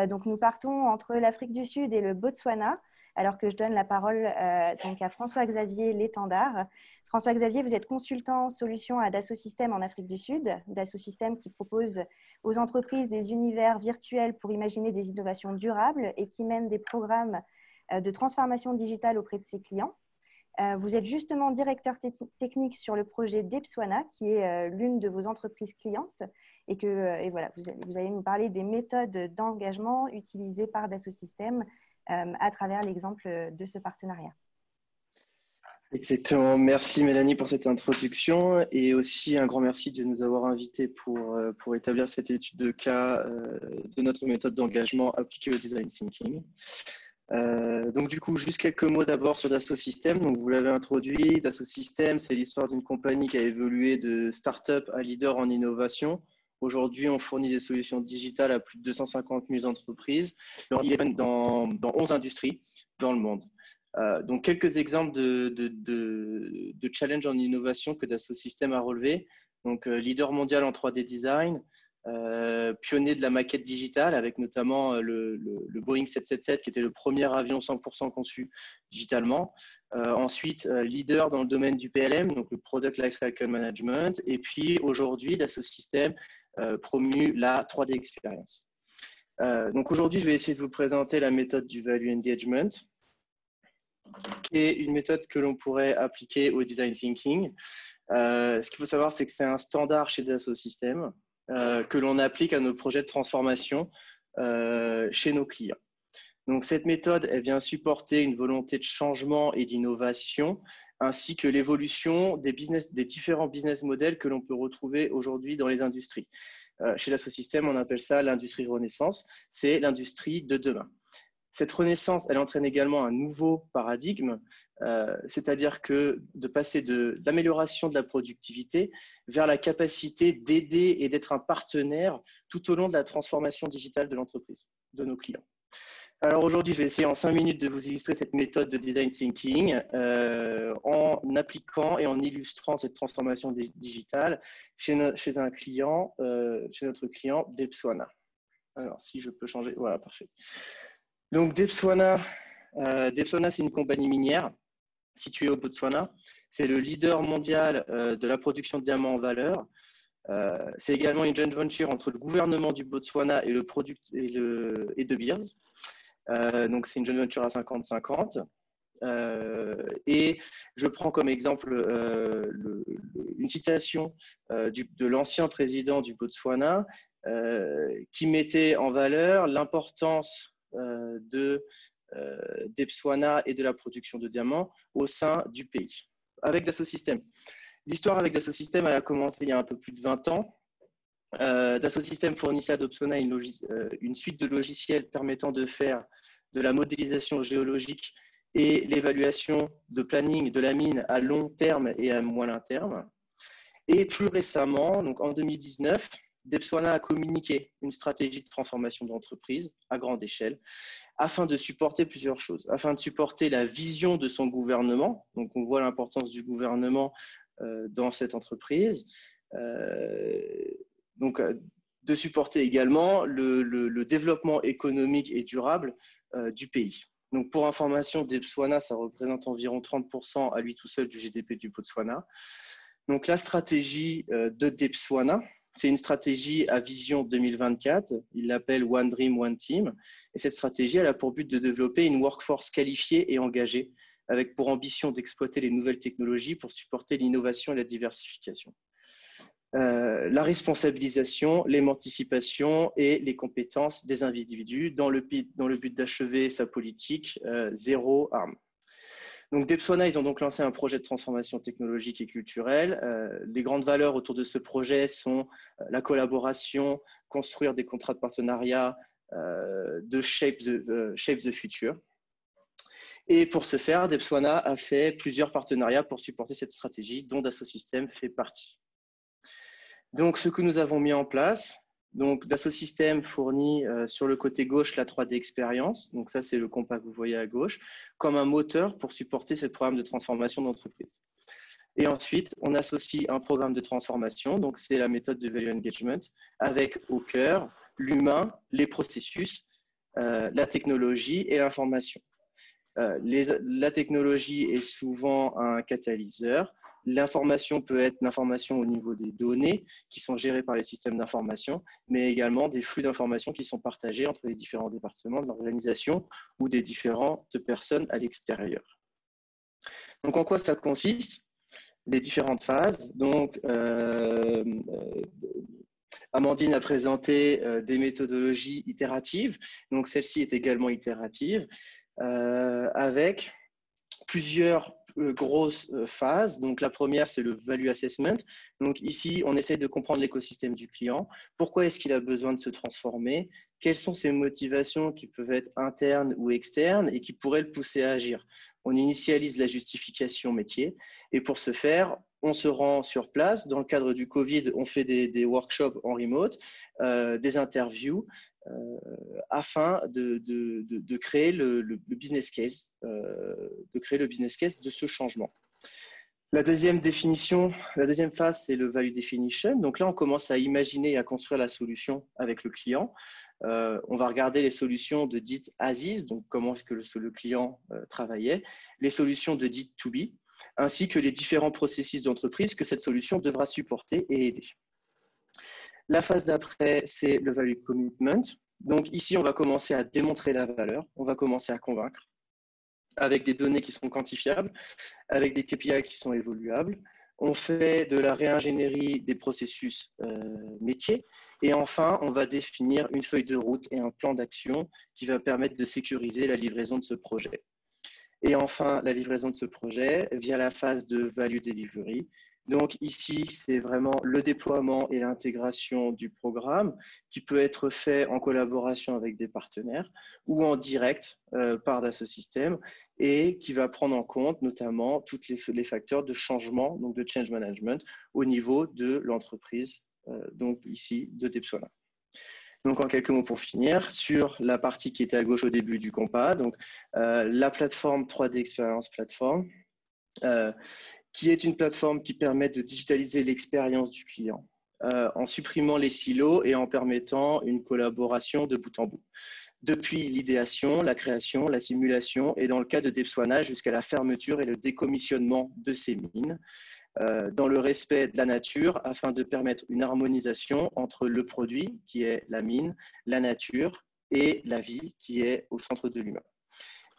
Donc nous partons entre l'Afrique du Sud et le Botswana, alors que je donne la parole donc à François-Xavier Létendard. François-Xavier, vous êtes consultant solution à Dassault Systèmes en Afrique du Sud. Dassault Systèmes qui propose aux entreprises des univers virtuels pour imaginer des innovations durables et qui mène des programmes de transformation digitale auprès de ses clients. Vous êtes justement directeur technique sur le projet Debswana, qui est l'une de vos entreprises clientes. Et voilà, vous allez nous parler des méthodes d'engagement utilisées par Dassault Systèmes à travers l'exemple de ce partenariat. Exactement. Merci Mélanie pour cette introduction et aussi un grand merci de nous avoir invités pour établir cette étude de cas de notre méthode d'engagement appliquée au design thinking. Donc du coup, juste quelques mots d'abord sur Dassault Systèmes. Donc vous l'avez introduit, Dassault Systèmes, c'est l'histoire d'une compagnie qui a évolué de start-up à leader en innovation. Aujourd'hui, on fournit des solutions digitales à plus de 250 000 entreprises dans 11 industries dans le monde. Donc, quelques exemples de challenges en innovation que Dassault Systèmes a relevé. Donc, leader mondial en 3D design, pionnier de la maquette digitale avec notamment le Boeing 777 qui était le premier avion 100% conçu digitalement. Ensuite, leader dans le domaine du PLM, donc le Product Lifecycle Management. Et puis, aujourd'hui, Dassault Systèmes promu la 3D Experience. Donc, aujourd'hui, je vais essayer de vous présenter la méthode du Value Engagement, qui est une méthode que l'on pourrait appliquer au design thinking. Ce qu'il faut savoir, c'est que c'est un standard chez Dassault Systèmes que l'on applique à nos projets de transformation chez nos clients. Donc, cette méthode, elle vient supporter une volonté de changement et d'innovation, ainsi que l'évolution des différents business models que l'on peut retrouver aujourd'hui dans les industries. Chez Dassault Systèmes, on appelle ça l'industrie renaissance, c'est l'industrie de demain. Cette renaissance, elle entraîne également un nouveau paradigme, c'est-à-dire que de passer de l'amélioration de la productivité vers la capacité d'aider et d'être un partenaire tout au long de la transformation digitale de l'entreprise, de nos clients. Alors aujourd'hui, je vais essayer en 5 minutes de vous illustrer cette méthode de design thinking en appliquant et en illustrant cette transformation digitale chez un client, chez notre client Debswana. Alors si je peux changer, voilà, parfait. Donc, Debswana, c'est une compagnie minière située au Botswana. C'est le leader mondial de la production de diamants en valeur. C'est également une joint venture entre le gouvernement du Botswana et De Beers. Donc, c'est une joint venture à 50-50. Et je prends comme exemple une citation de l'ancien président du Botswana qui mettait en valeur l'importance de Debswana et de la production de diamants au sein du pays. Avec Dassault Systèmes. L'histoire avec Dassault Systèmes, elle a commencé il y a un peu plus de 20 ans. Dassault Systèmes fournissait à Debswana une suite de logiciels permettant de faire de la modélisation géologique et l'évaluation de planning de la mine à long terme et à moyen terme. Et plus récemment, donc en 2019, Debswana a communiqué une stratégie de transformation d'entreprise à grande échelle afin de supporter plusieurs choses. Afin de supporter la vision de son gouvernement, donc on voit l'importance du gouvernement dans cette entreprise, donc de supporter également le développement économique et durable du pays. Donc pour information, Debswana, ça représente environ 30% à lui tout seul du GDP du Botswana. Donc la stratégie de Debswana, c'est une stratégie à vision 2024. Il l'appelle One Dream, One Team. Et cette stratégie, elle a pour but de développer une workforce qualifiée et engagée, avec pour ambition d'exploiter les nouvelles technologies pour supporter l'innovation et la diversification. La responsabilisation, l'émancipation et les compétences des individus dans le but d'achever sa politique zéro arme. Donc Debswana, ils ont donc lancé un projet de transformation technologique et culturelle. Les grandes valeurs autour de ce projet sont la collaboration, construire des contrats de partenariat, de shape the future. Et pour ce faire, Debswana a fait plusieurs partenariats pour supporter cette stratégie, dont Dassault Systèmes fait partie. Donc ce que nous avons mis en place, donc Dassault Systèmes fournit sur le côté gauche la 3D Experience, donc ça c'est le compas que vous voyez à gauche, comme un moteur pour supporter ce programme de transformation d'entreprise. Et ensuite, on associe un programme de transformation, donc c'est la méthode de Value Engagement, avec au cœur l'humain, les processus, la technologie et l'information. La technologie est souvent un catalyseur, L'information peut être l'information au niveau des données qui sont gérées par les systèmes d'information, mais également des flux d'informations qui sont partagés entre les différents départements de l'organisation ou des différentes personnes à l'extérieur. Donc, en quoi ça consiste? Les différentes phases. Donc, Amandine a présenté des méthodologies itératives. Donc, celle-ci est également itérative avec plusieurs grosses phases. Donc, la première, c'est le value assessment. Donc, ici, on essaie de comprendre l'écosystème du client. Pourquoi est-ce qu'il a besoin de se transformer? Quelles sont ses motivations qui peuvent être internes ou externes et qui pourraient le pousser à agir? On initialise la justification métier et pour ce faire, on se rend sur place. Dans le cadre du Covid, on fait des workshops en remote, des interviews afin de créer le business case, de ce changement. La deuxième définition, la deuxième phase, c'est le value definition. Donc là, on commence à imaginer et à construire la solution avec le client. On va regarder les solutions de dites ASIS, donc comment est-ce que le client travaillait, les solutions de dites to be, ainsi que les différents processus d'entreprise que cette solution devra supporter et aider. La phase d'après, c'est le value commitment. Donc ici, on va commencer à démontrer la valeur, on va commencer à convaincre avec des données qui sont quantifiables, avec des KPI qui sont évoluables. On fait de la réingénierie des processus métiers. Et enfin, on va définir une feuille de route et un plan d'action qui va permettre de sécuriser la livraison de ce projet. Et enfin, la livraison de ce projet via la phase de value delivery. Donc ici, c'est vraiment le déploiement et l'intégration du programme qui peut être fait en collaboration avec des partenaires ou en direct par Dassault Systèmes et qui va prendre en compte notamment tous les facteurs de changement, donc de change management au niveau de l'entreprise, donc ici de Depsona. Donc, en quelques mots pour finir, sur la partie qui était à gauche au début du compas, donc la plateforme 3D Experience Platform, qui est une plateforme qui permet de digitaliser l'expérience du client en supprimant les silos et en permettant une collaboration de bout en bout. Depuis l'idéation, la création, la simulation et dans le cas de Depsona jusqu'à la fermeture et le décommissionnement de ces mines, dans le respect de la nature afin de permettre une harmonisation entre le produit qui est la mine, la nature et la vie qui est au centre de l'humain.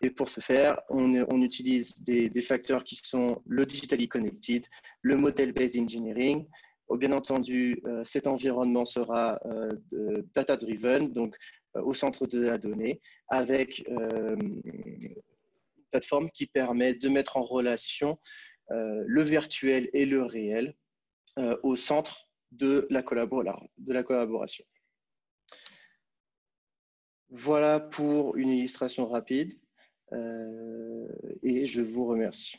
Et pour ce faire, on utilise des facteurs qui sont le digitally connected, le model-based engineering. Bien entendu, cet environnement sera data-driven, donc au centre de la donnée, avec une plateforme qui permet de mettre en relation le virtuel et le réel au centre de la collaboration. Voilà pour une illustration rapide et je vous remercie.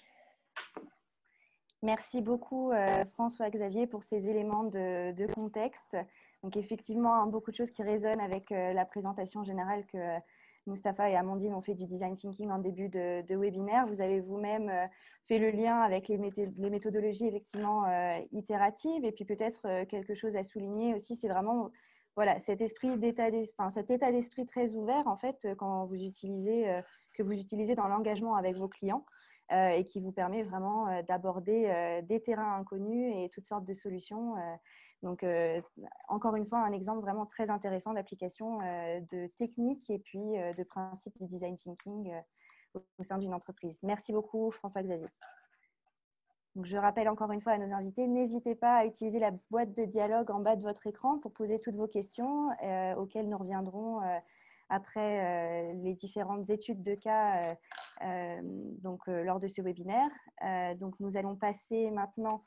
Merci beaucoup François-Xavier pour ces éléments de contexte. Donc effectivement, beaucoup de choses qui résonnent avec la présentation générale que Mustapha et Amandine ont fait du design thinking en début de webinaire. Vous avez vous-même fait le lien avec les méthodologies effectivement itératives. Et puis peut-être quelque chose à souligner aussi, c'est vraiment voilà, cet état d'esprit très ouvert en fait quand vous utilisez, que vous utilisez dans l'engagement avec vos clients et qui vous permet vraiment d'aborder des terrains inconnus et toutes sortes de solutions. Donc, encore une fois, un exemple vraiment très intéressant d'application de techniques et puis de principes du design thinking au sein d'une entreprise. Merci beaucoup, François-Xavier. Donc, je rappelle encore une fois à nos invités, n'hésitez pas à utiliser la boîte de dialogue en bas de votre écran pour poser toutes vos questions auxquelles nous reviendrons après les différentes études de cas lors de ce webinaire. Donc, nous allons passer maintenant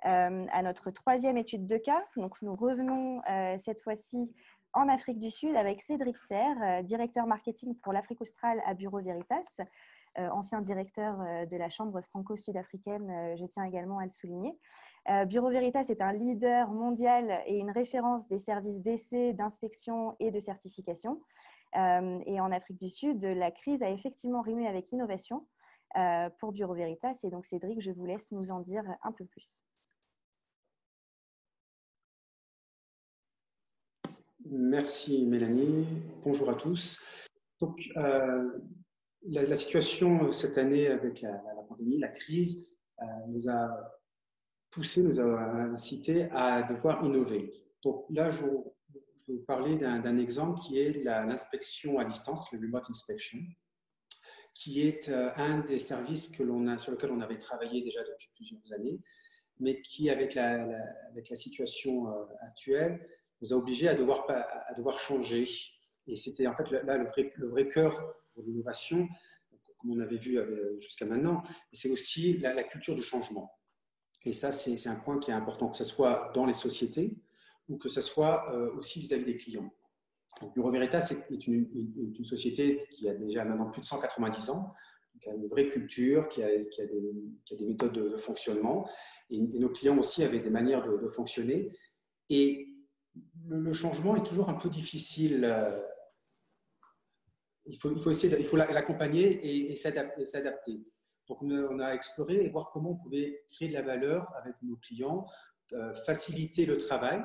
à notre troisième étude de cas. Donc, nous revenons cette fois-ci en Afrique du Sud avec Cédric Serre, directeur marketing pour l'Afrique australe à Bureau Veritas, ancien directeur de la Chambre franco-sud-africaine, je tiens également à le souligner. Bureau Veritas est un leader mondial et une référence des services d'essai, d'inspection et de certification. Et en Afrique du Sud, la crise a effectivement rimé avec innovation pour Bureau Veritas. Et donc, Cédric, je vous laisse nous en dire un peu plus. Merci Mélanie. Bonjour à tous. Donc, la situation cette année avec la pandémie, la crise, nous a poussé, nous a incité à devoir innover. Donc là, je vais vous parler d'un exemple qui est l'inspection à distance, le remote inspection, qui est un des services sur lequel on avait travaillé déjà depuis plusieurs années, mais qui, avec la situation actuelle, nous a obligés à devoir changer. Et c'était en fait là le vrai cœur de l'innovation, comme on avait vu jusqu'à maintenant, mais c'est aussi la culture du changement. Et ça, c'est un point qui est important, que ce soit dans les sociétés ou que ce soit aussi vis-à-vis des clients. Donc, Bureau Veritas est une société qui a déjà maintenant plus de 190 ans, qui a une vraie culture, qui a des méthodes de fonctionnement. Et nos clients aussi avaient des manières de fonctionner. Et le changement est toujours un peu difficile. Il faut l'accompagner et s'adapter. Donc, on a exploré et voir comment on pouvait créer de la valeur avec nos clients, faciliter le travail,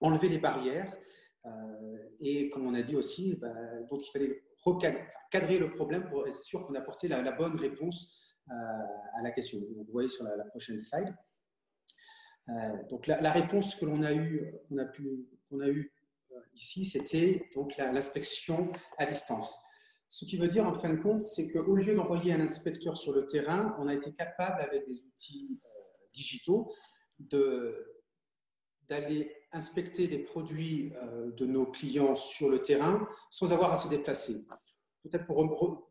enlever les barrières. Et comme on a dit aussi, donc il fallait cadrer le problème pour être sûr qu'on apportait la bonne réponse à la question. Donc, vous voyez sur la prochaine slide. Donc la réponse que l'on a eue ici, c'était donc l'inspection à distance. Ce qui veut dire en fin de compte, c'est qu'au lieu d'envoyer un inspecteur sur le terrain, on a été capable avec des outils digitaux d'aller inspecter des produits de nos clients sur le terrain sans avoir à se déplacer. Peut-être pour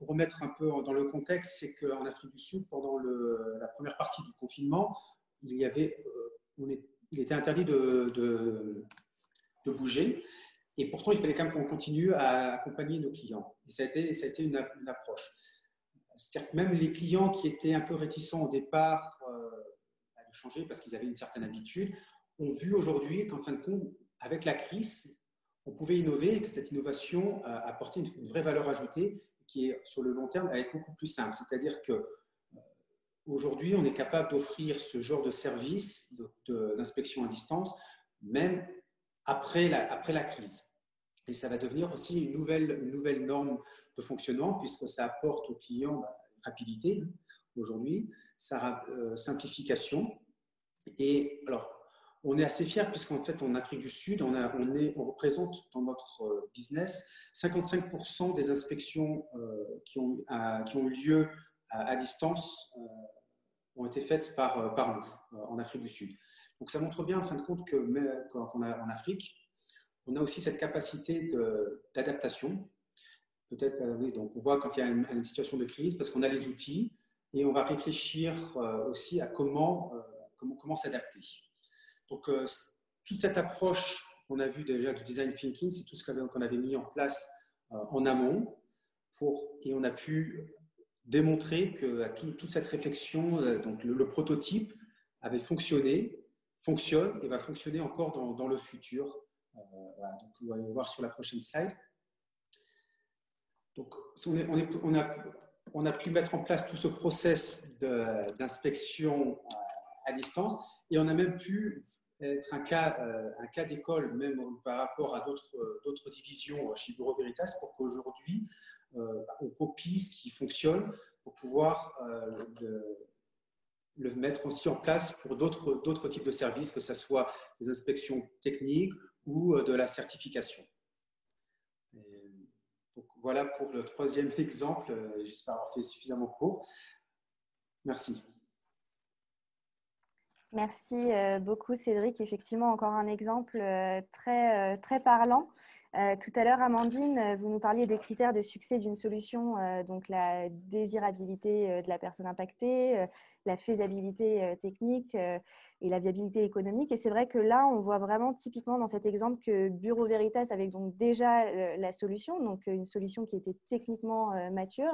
remettre un peu dans le contexte, c'est qu'en Afrique du Sud, pendant la première partie du confinement, il était interdit de bouger, et pourtant il fallait quand même qu'on continue à accompagner nos clients. Et ça a été une approche. C'est-à-dire que même les clients qui étaient un peu réticents au départ à changer parce qu'ils avaient une certaine habitude, ont vu aujourd'hui qu'en fin de compte, avec la crise, on pouvait innover et que cette innovation apportait une vraie valeur ajoutée qui est, sur le long terme, va être beaucoup plus simple. C'est-à-dire qu'aujourd'hui, on est capable d'offrir ce genre de service d'inspection à distance, même après la crise. Et ça va devenir aussi une nouvelle norme de fonctionnement, puisque ça apporte aux clients rapidité aujourd'hui, simplification. Et alors, on est assez fiers puisqu'en fait, en Afrique du Sud, on représente dans notre business 55% des inspections qui ont eu lieu à distance ont été faites par nous en Afrique du Sud. Donc, ça montre bien, en fin de compte, qu'en Afrique, on a aussi cette capacité d'adaptation. Peut-être, oui, donc on voit quand il y a une situation de crise, parce qu'on a les outils et on va réfléchir aussi à comment s'adapter. Donc, toute cette approche qu'on a vue déjà du design thinking, c'est tout ce qu'on avait mis en place en amont et on a pu démontrer que toute cette réflexion, donc le prototype avait fonctionné, fonctionne et va fonctionner encore dans le futur. Voilà, donc on va voir sur la prochaine slide. Donc, on a pu mettre en place tout ce process d'inspection à distance et on a même pu être un cas d'école, même par rapport à d'autres divisions chez Bureau Veritas, pour qu'aujourd'hui, on copie ce qui fonctionne pour pouvoir le mettre aussi en place pour d'autres types de services, que ce soit des inspections techniques ou de la certification. Donc, voilà pour le troisième exemple. J'espère avoir fait suffisamment court. Merci. Merci beaucoup Cédric. Effectivement, encore un exemple très parlant. Tout à l'heure, Amandine, vous nous parliez des critères de succès d'une solution, donc la désirabilité de la personne impactée, la faisabilité technique et la viabilité économique. Et c'est vrai que là, on voit vraiment typiquement dans cet exemple que Bureau Veritas avait donc déjà la solution, donc une solution qui était techniquement mature,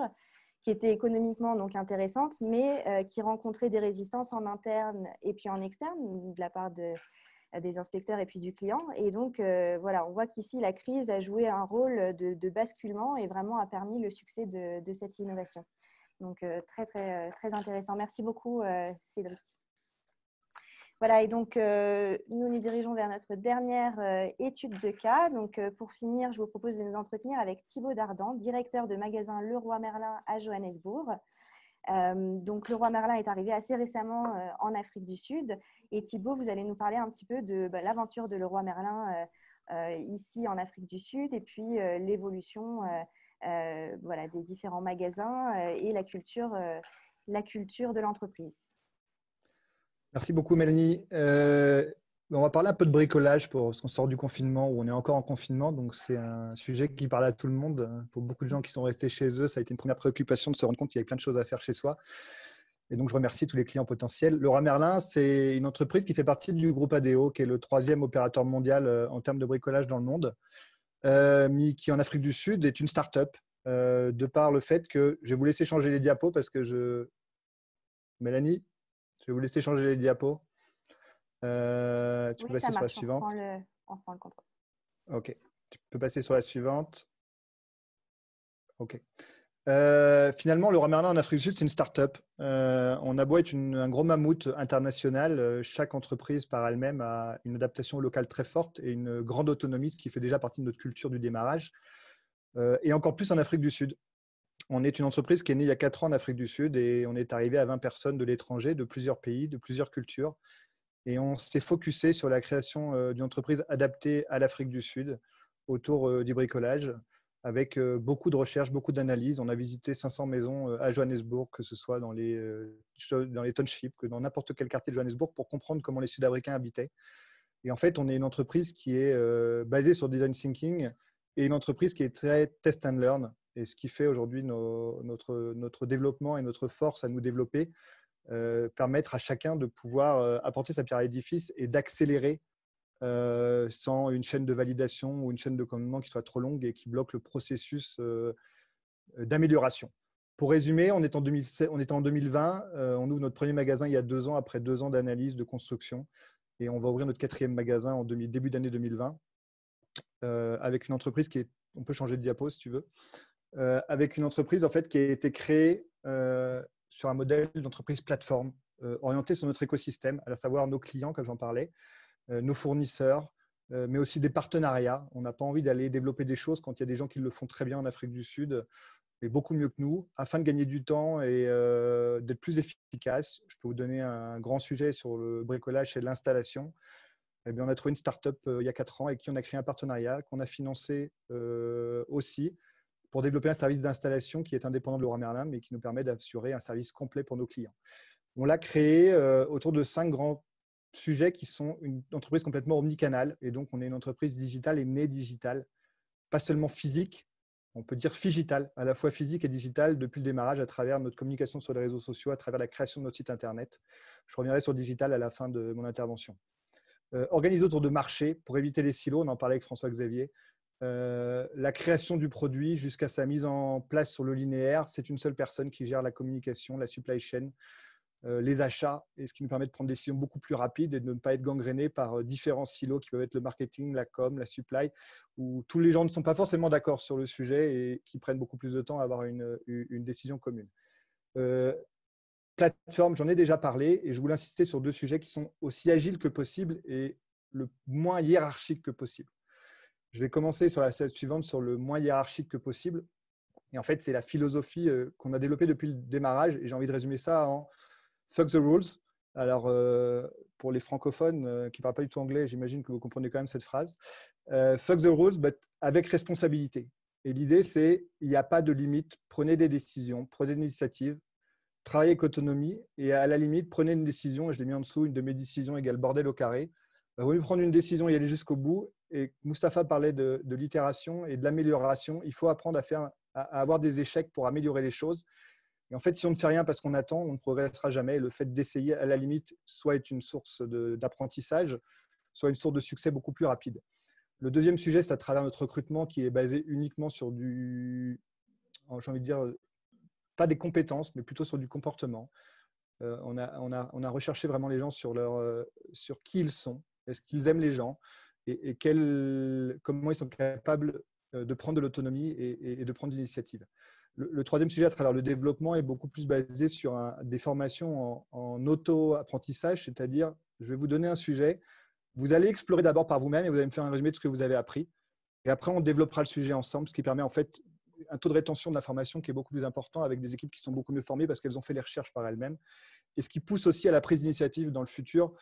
qui était économiquement donc intéressante, mais qui rencontrait des résistances en interne et puis en externe de la part des inspecteurs et puis du client. Et donc, voilà, on voit qu'ici, la crise a joué un rôle de basculement et vraiment a permis le succès de cette innovation. Donc, très intéressant. Merci beaucoup, Cédric. Voilà, et donc nous nous dirigeons vers notre dernière étude de cas. Donc pour finir, je vous propose de nous entretenir avec Thibaut Dardan, directeur de magasin Leroy Merlin à Johannesburg. Donc, le roi Merlin est arrivé assez récemment en Afrique du Sud. Et Thibaut, vous allez nous parler un petit peu de l'aventure de le roi Merlin ici en Afrique du Sud et puis l'évolution voilà, des différents magasins et la culture de l'entreprise. Merci beaucoup, Mélanie. On va parler un peu de bricolage parce qu'on sort du confinement ou on est encore en confinement. Donc, c'est un sujet qui parle à tout le monde. Pour beaucoup de gens qui sont restés chez eux, ça a été une première préoccupation de se rendre compte qu'il y avait plein de choses à faire chez soi. Et donc, je remercie tous les clients potentiels. Le roi Merlin, c'est une entreprise qui fait partie du groupe ADO, qui est le 3e opérateur mondial en termes de bricolage dans le monde, mais qui en Afrique du Sud est une start-up, de par le fait que je vais vous laisser changer les diapos parce que Mélanie, je vais vous laisser changer les diapos. Tu peux passer sur la suivante. On prend le contrôle. Ok. Tu peux passer sur la suivante. Ok. Finalement, le roi Merlin en Afrique du Sud, c'est une start-up. On a beau être un gros mammouth international, chaque entreprise par elle-même a une adaptation locale très forte et une grande autonomie, ce qui fait déjà partie de notre culture du démarrage. Et encore plus en Afrique du Sud. On est une entreprise qui est née il y a 4 ans en Afrique du Sud et on est arrivé à 20 personnes de l'étranger, de plusieurs pays, de plusieurs cultures. Et on s'est focusé sur la création d'une entreprise adaptée à l'Afrique du Sud autour du bricolage avec beaucoup de recherches, beaucoup d'analyses. On a visité 500 maisons à Johannesburg, que ce soit dans les townships, que dans n'importe quel quartier de Johannesburg pour comprendre comment les Sud-Africains habitaient. Et en fait, on est une entreprise qui est basée sur design thinking et une entreprise qui est très test and learn. Et ce qui fait aujourd'hui notre développement et notre force à nous développer, permettre à chacun de pouvoir apporter sa pierre à l'édifice et d'accélérer sans une chaîne de validation ou une chaîne de commandement qui soit trop longue et qui bloque le processus d'amélioration. Pour résumer, on est en 2020, on ouvre notre premier magasin il y a 2 ans après 2 ans d'analyse, de construction, et on va ouvrir notre 4e magasin en début d'année 2020 avec une entreprise qui est, on peut changer de diapo si tu veux, avec une entreprise en fait qui a été créée sur un modèle d'entreprise plateforme orienté sur notre écosystème, à savoir nos clients, comme j'en parlais, nos fournisseurs, mais aussi des partenariats. On n'a pas envie d'aller développer des choses quand il y a des gens qui le font très bien en Afrique du Sud et beaucoup mieux que nous, afin de gagner du temps et d'être plus efficace. Je peux vous donner un grand sujet sur le bricolage et l'installation. Eh bien, on a trouvé une start-up il y a 4 ans avec qui on a créé un partenariat qu'on a financé aussi pour développer un service d'installation qui est indépendant de Leroy Merlin, mais qui nous permet d'assurer un service complet pour nos clients. On l'a créé autour de 5 grands sujets qui sont une entreprise complètement omnicanale. Et donc, on est une entreprise digitale et née digitale, pas seulement physique, on peut dire figital, à la fois physique et digital depuis le démarrage à travers notre communication sur les réseaux sociaux, à travers la création de notre site Internet. Je reviendrai sur le digital à la fin de mon intervention. Organisé autour de marchés pour éviter les silos, on en parlait avec François-Xavier. La création du produit jusqu'à sa mise en place sur le linéaire, c'est une seule personne qui gère la communication, la supply chain, les achats, et ce qui nous permet de prendre des décisions beaucoup plus rapides et de ne pas être gangrénés par différents silos qui peuvent être le marketing, la com, la supply, où tous les gens ne sont pas forcément d'accord sur le sujet et qui prennent beaucoup plus de temps à avoir une décision commune. Plateforme, j'en ai déjà parlé et je voulais insister sur 2 sujets qui sont aussi agiles que possible et le moins hiérarchique que possible. Je vais commencer sur la slide suivante sur le moins hiérarchique que possible. Et en fait, c'est la philosophie qu'on a développée depuis le démarrage et j'ai envie de résumer ça en fuck the rules. Alors, pour les francophones qui ne parlent pas du tout anglais, j'imagine que vous comprenez quand même cette phrase. Fuck the rules, but avec responsabilité. Et l'idée, c'est il n'y a pas de limite. Prenez des décisions, prenez des initiatives, travaillez avec autonomie et à la limite, prenez une décision. Et je l'ai mis en dessous, une de mes décisions égale bordel au carré. Vous voulez prendre une décision et aller jusqu'au bout. Et Mustapha parlait de l'itération et de l'amélioration. Il faut apprendre à avoir des échecs pour améliorer les choses. Et en fait, si on ne fait rien parce qu'on attend, on ne progressera jamais. Le fait d'essayer, à la limite, soit est une source d'apprentissage, soit une source de succès beaucoup plus rapide. Le deuxième sujet, c'est à travers notre recrutement qui est basé uniquement sur j'ai envie de dire, pas des compétences, mais plutôt sur du comportement. On a recherché vraiment les gens sur qui ils sont, est-ce qu'ils aiment les gens et comment ils sont capables de prendre de l'autonomie et de prendre des initiatives. Le troisième sujet, à travers le développement, est beaucoup plus basé sur des formations en auto-apprentissage, c'est-à-dire, je vais vous donner un sujet, vous allez explorer d'abord par vous-même et vous allez me faire un résumé de ce que vous avez appris. Et après, on développera le sujet ensemble, ce qui permet en fait, un taux de rétention de l'information qui est beaucoup plus important, avec des équipes qui sont beaucoup mieux formées parce qu'elles ont fait les recherches par elles-mêmes, et ce qui pousse aussi à la prise d'initiative dans le futur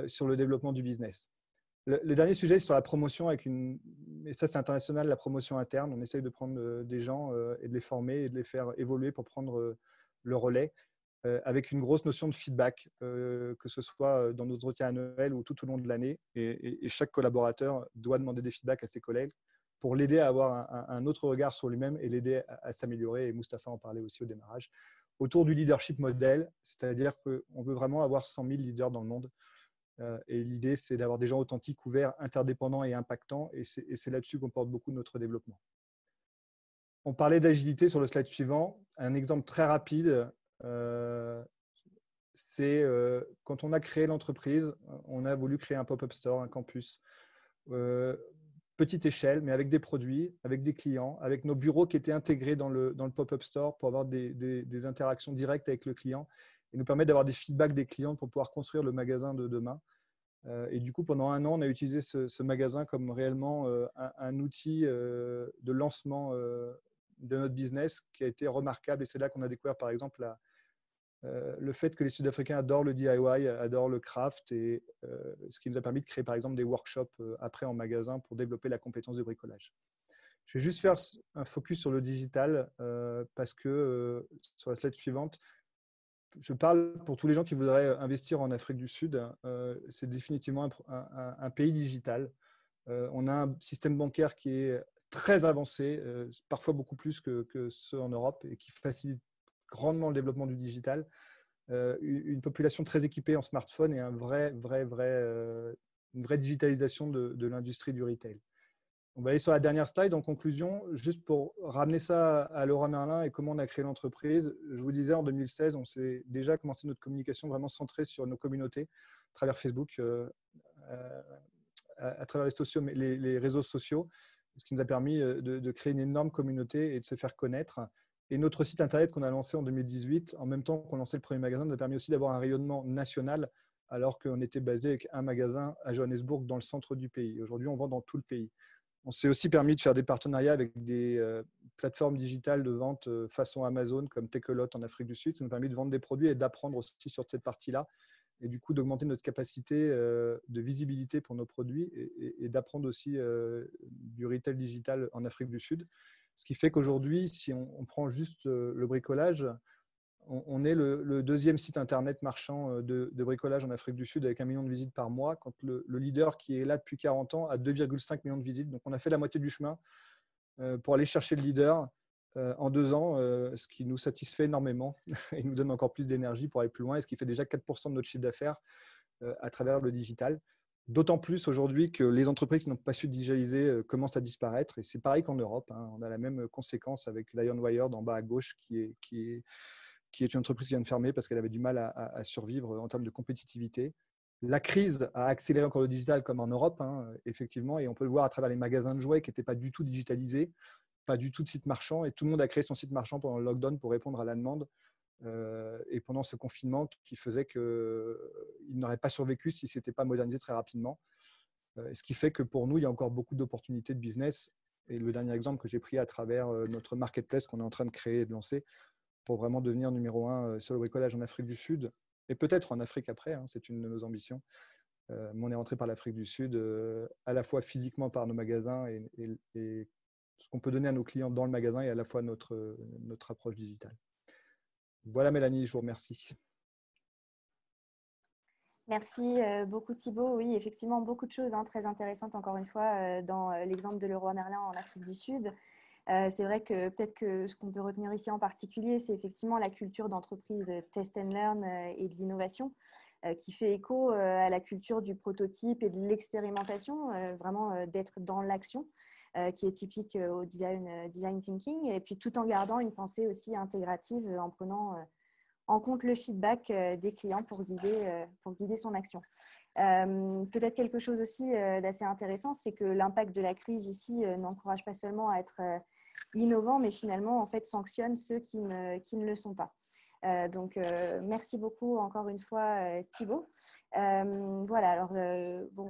sur le développement du business. Le dernier sujet, c'est sur la promotion, et ça c'est international, la promotion interne. On essaye de prendre des gens et de les former et de les faire évoluer pour prendre le relais, avec une grosse notion de feedback, que ce soit dans nos entretiens annuels ou tout au long de l'année. Et chaque collaborateur doit demander des feedbacks à ses collègues pour l'aider à avoir un autre regard sur lui-même et l'aider à s'améliorer. Et Mustapha en parlait aussi au démarrage. Autour du leadership model, c'est-à-dire qu'on veut vraiment avoir 100 000 leaders dans le monde. Et l'idée, c'est d'avoir des gens authentiques, ouverts, interdépendants et impactants. Et c'est là-dessus qu'on porte beaucoup de notre développement. On parlait d'agilité sur le slide suivant. Un exemple très rapide, c'est quand on a créé l'entreprise, on a voulu créer un pop-up store, un campus. Petite échelle, mais avec des produits, avec des clients, avec nos bureaux qui étaient intégrés dans le pop-up store pour avoir des interactions directes avec le client et nous permettre d'avoir des feedbacks des clients pour pouvoir construire le magasin de demain. Et du coup, pendant 1 an, on a utilisé ce magasin comme réellement un outil de lancement de notre business qui a été remarquable. Et c'est là qu'on a découvert, par exemple, le fait que les Sud-Africains adorent le DIY, adorent le craft, et ce qui nous a permis de créer par exemple des workshops après en magasin pour développer la compétence de bricolage. Je vais juste faire un focus sur le digital parce que sur la slide suivante, je parle pour tous les gens qui voudraient investir en Afrique du Sud. C'est définitivement un pays digital. On a un système bancaire qui est très avancé, parfois beaucoup plus que ceux en Europe, et qui facilite grandement le développement du digital, une population très équipée en smartphone et une vraie digitalisation de l'industrie du retail. On va aller sur la dernière slide. En conclusion, juste pour ramener ça à Leroy Merlin et comment on a créé l'entreprise, je vous disais en 2016, on s'est déjà commencé notre communication vraiment centrée sur nos communautés à travers Facebook, à travers les réseaux sociaux, ce qui nous a permis de créer une énorme communauté et de se faire connaître. Et notre site internet qu'on a lancé en 2018, en même temps qu'on lançait le premier magasin, nous a permis aussi d'avoir un rayonnement national, alors qu'on était basé avec un magasin à Johannesburg dans le centre du pays. Aujourd'hui, on vend dans tout le pays. On s'est aussi permis de faire des partenariats avec des plateformes digitales de vente façon Amazon, comme Takealot en Afrique du Sud. Ça nous a permis de vendre des produits et d'apprendre aussi sur cette partie-là, et du coup d'augmenter notre capacité de visibilité pour nos produits et d'apprendre aussi du retail digital en Afrique du Sud. Ce qui fait qu'aujourd'hui, si on prend juste le bricolage, on est le deuxième site internet marchand de bricolage en Afrique du Sud avec 1 million de visites par mois, quand le leader qui est là depuis 40 ans a 2,5 millions de visites. Donc on a fait la moitié du chemin pour aller chercher le leader en 2 ans, ce qui nous satisfait énormément et nous donne encore plus d'énergie pour aller plus loin, et ce qui fait déjà 4% de notre chiffre d'affaires à travers le digital. D'autant plus aujourd'hui que les entreprises qui n'ont pas su digitaliser commencent à disparaître. Et c'est pareil qu'en Europe. On a la même conséquence avec Lionwire en bas à gauche, qui est une entreprise qui vient de fermer parce qu'elle avait du mal à survivre en termes de compétitivité. La crise a accéléré encore le digital comme en Europe, effectivement. Et on peut le voir à travers les magasins de jouets qui n'étaient pas du tout digitalisés, pas du tout de site marchand. Et tout le monde a créé son site marchand pendant le lockdown pour répondre à la demande. Et pendant ce confinement qui faisait qu'il n'aurait pas survécu si ce n'était pas modernisé très rapidement. Ce qui fait que pour nous, il y a encore beaucoup d'opportunités de business. Et le dernier exemple que j'ai pris à travers notre marketplace qu'on est en train de créer et de lancer pour vraiment devenir numéro 1 sur le bricolage en Afrique du Sud, et peut-être en Afrique après, c'est une de nos ambitions. Mais on est rentré par l'Afrique du Sud à la fois physiquement par nos magasins et ce qu'on peut donner à nos clients dans le magasin, et à la fois notre approche digitale. Voilà Mélanie, je vous remercie. Merci beaucoup Thibaut. Oui, effectivement, beaucoup de choses très intéressantes encore une fois dans l'exemple de Leroy Merlin en Afrique du Sud. C'est vrai que peut-être que ce qu'on peut retenir ici en particulier, c'est effectivement la culture d'entreprise test and learn et de l'innovation qui fait écho à la culture du prototype et de l'expérimentation, vraiment d'être dans l'action, qui est typique au design thinking, et puis tout en gardant une pensée aussi intégrative, en prenant en compte le feedback des clients pour guider son action. Peut-être quelque chose aussi d'assez intéressant, c'est que l'impact de la crise ici n'encourage pas seulement à être innovant, mais finalement en fait sanctionne ceux qui ne le sont pas. Donc merci beaucoup encore une fois Thibaut. Voilà, alors bon,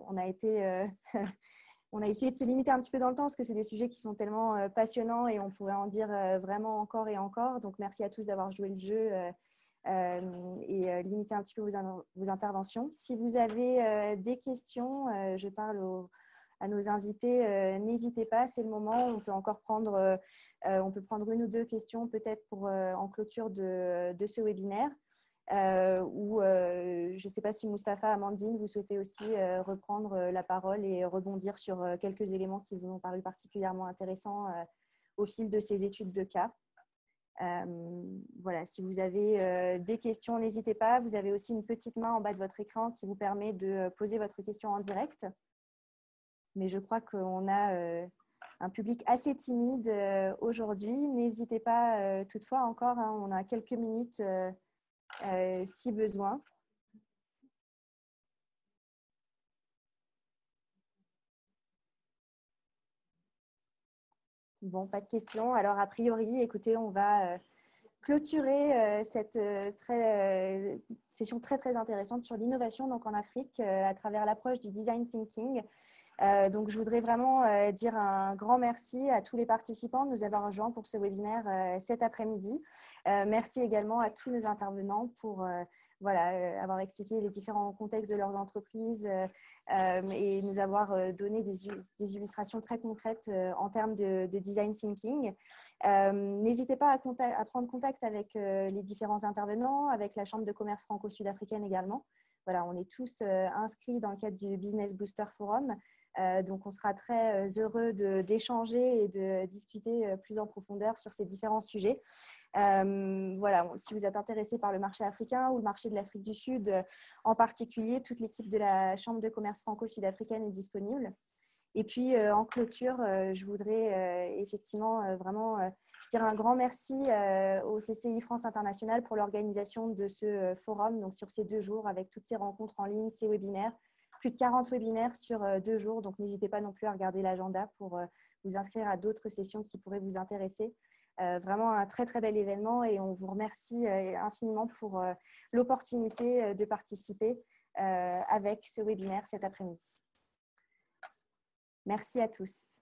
On a essayé de se limiter un petit peu dans le temps parce que c'est des sujets qui sont tellement passionnants et on pourrait en dire vraiment encore et encore. Donc, merci à tous d'avoir joué le jeu et limiter un petit peu vos interventions. Si vous avez des questions, je parle à nos invités, n'hésitez pas, c'est le moment. On peut encore prendre, on peut prendre une ou deux questions peut-être en clôture de ce webinaire. Ou je ne sais pas si Mustapha, Amandine, vous souhaitez aussi reprendre la parole et rebondir sur quelques éléments qui vous ont paru particulièrement intéressants au fil de ces études de cas. Voilà, si vous avez des questions, n'hésitez pas. Vous avez aussi une petite main en bas de votre écran qui vous permet de poser votre question en direct. Mais je crois qu'on a un public assez timide aujourd'hui. N'hésitez pas toutefois encore, hein, on a quelques minutes si besoin. Bon, pas de questions. Alors, a priori, écoutez, on va clôturer cette session très, très intéressante sur l'innovation donc en Afrique à travers l'approche du design thinking. Donc, je voudrais vraiment dire un grand merci à tous les participants de nous avoir rejoints pour ce webinaire cet après-midi. Merci également à tous nos intervenants pour avoir expliqué les différents contextes de leurs entreprises et nous avoir donné des illustrations très concrètes en termes de design thinking. N'hésitez pas à prendre contact avec les différents intervenants, avec la Chambre de commerce franco-sud-africaine également. Voilà, on est tous inscrits dans le cadre du Business Booster Forum. Donc, on sera très heureux d'échanger et de discuter plus en profondeur sur ces différents sujets. Voilà, si vous êtes intéressé par le marché africain ou le marché de l'Afrique du Sud en particulier, toute l'équipe de la Chambre de commerce franco-sud-africaine est disponible. Et puis, en clôture, je voudrais effectivement vraiment dire un grand merci au CCI France Internationale pour l'organisation de ce forum, donc sur ces 2 jours, avec toutes ces rencontres en ligne, ces webinaires. Plus de 40 webinaires sur 2 jours, donc n'hésitez pas non plus à regarder l'agenda pour vous inscrire à d'autres sessions qui pourraient vous intéresser. Vraiment un très très bel événement et on vous remercie infiniment pour l'opportunité de participer avec ce webinaire cet après-midi. Merci à tous.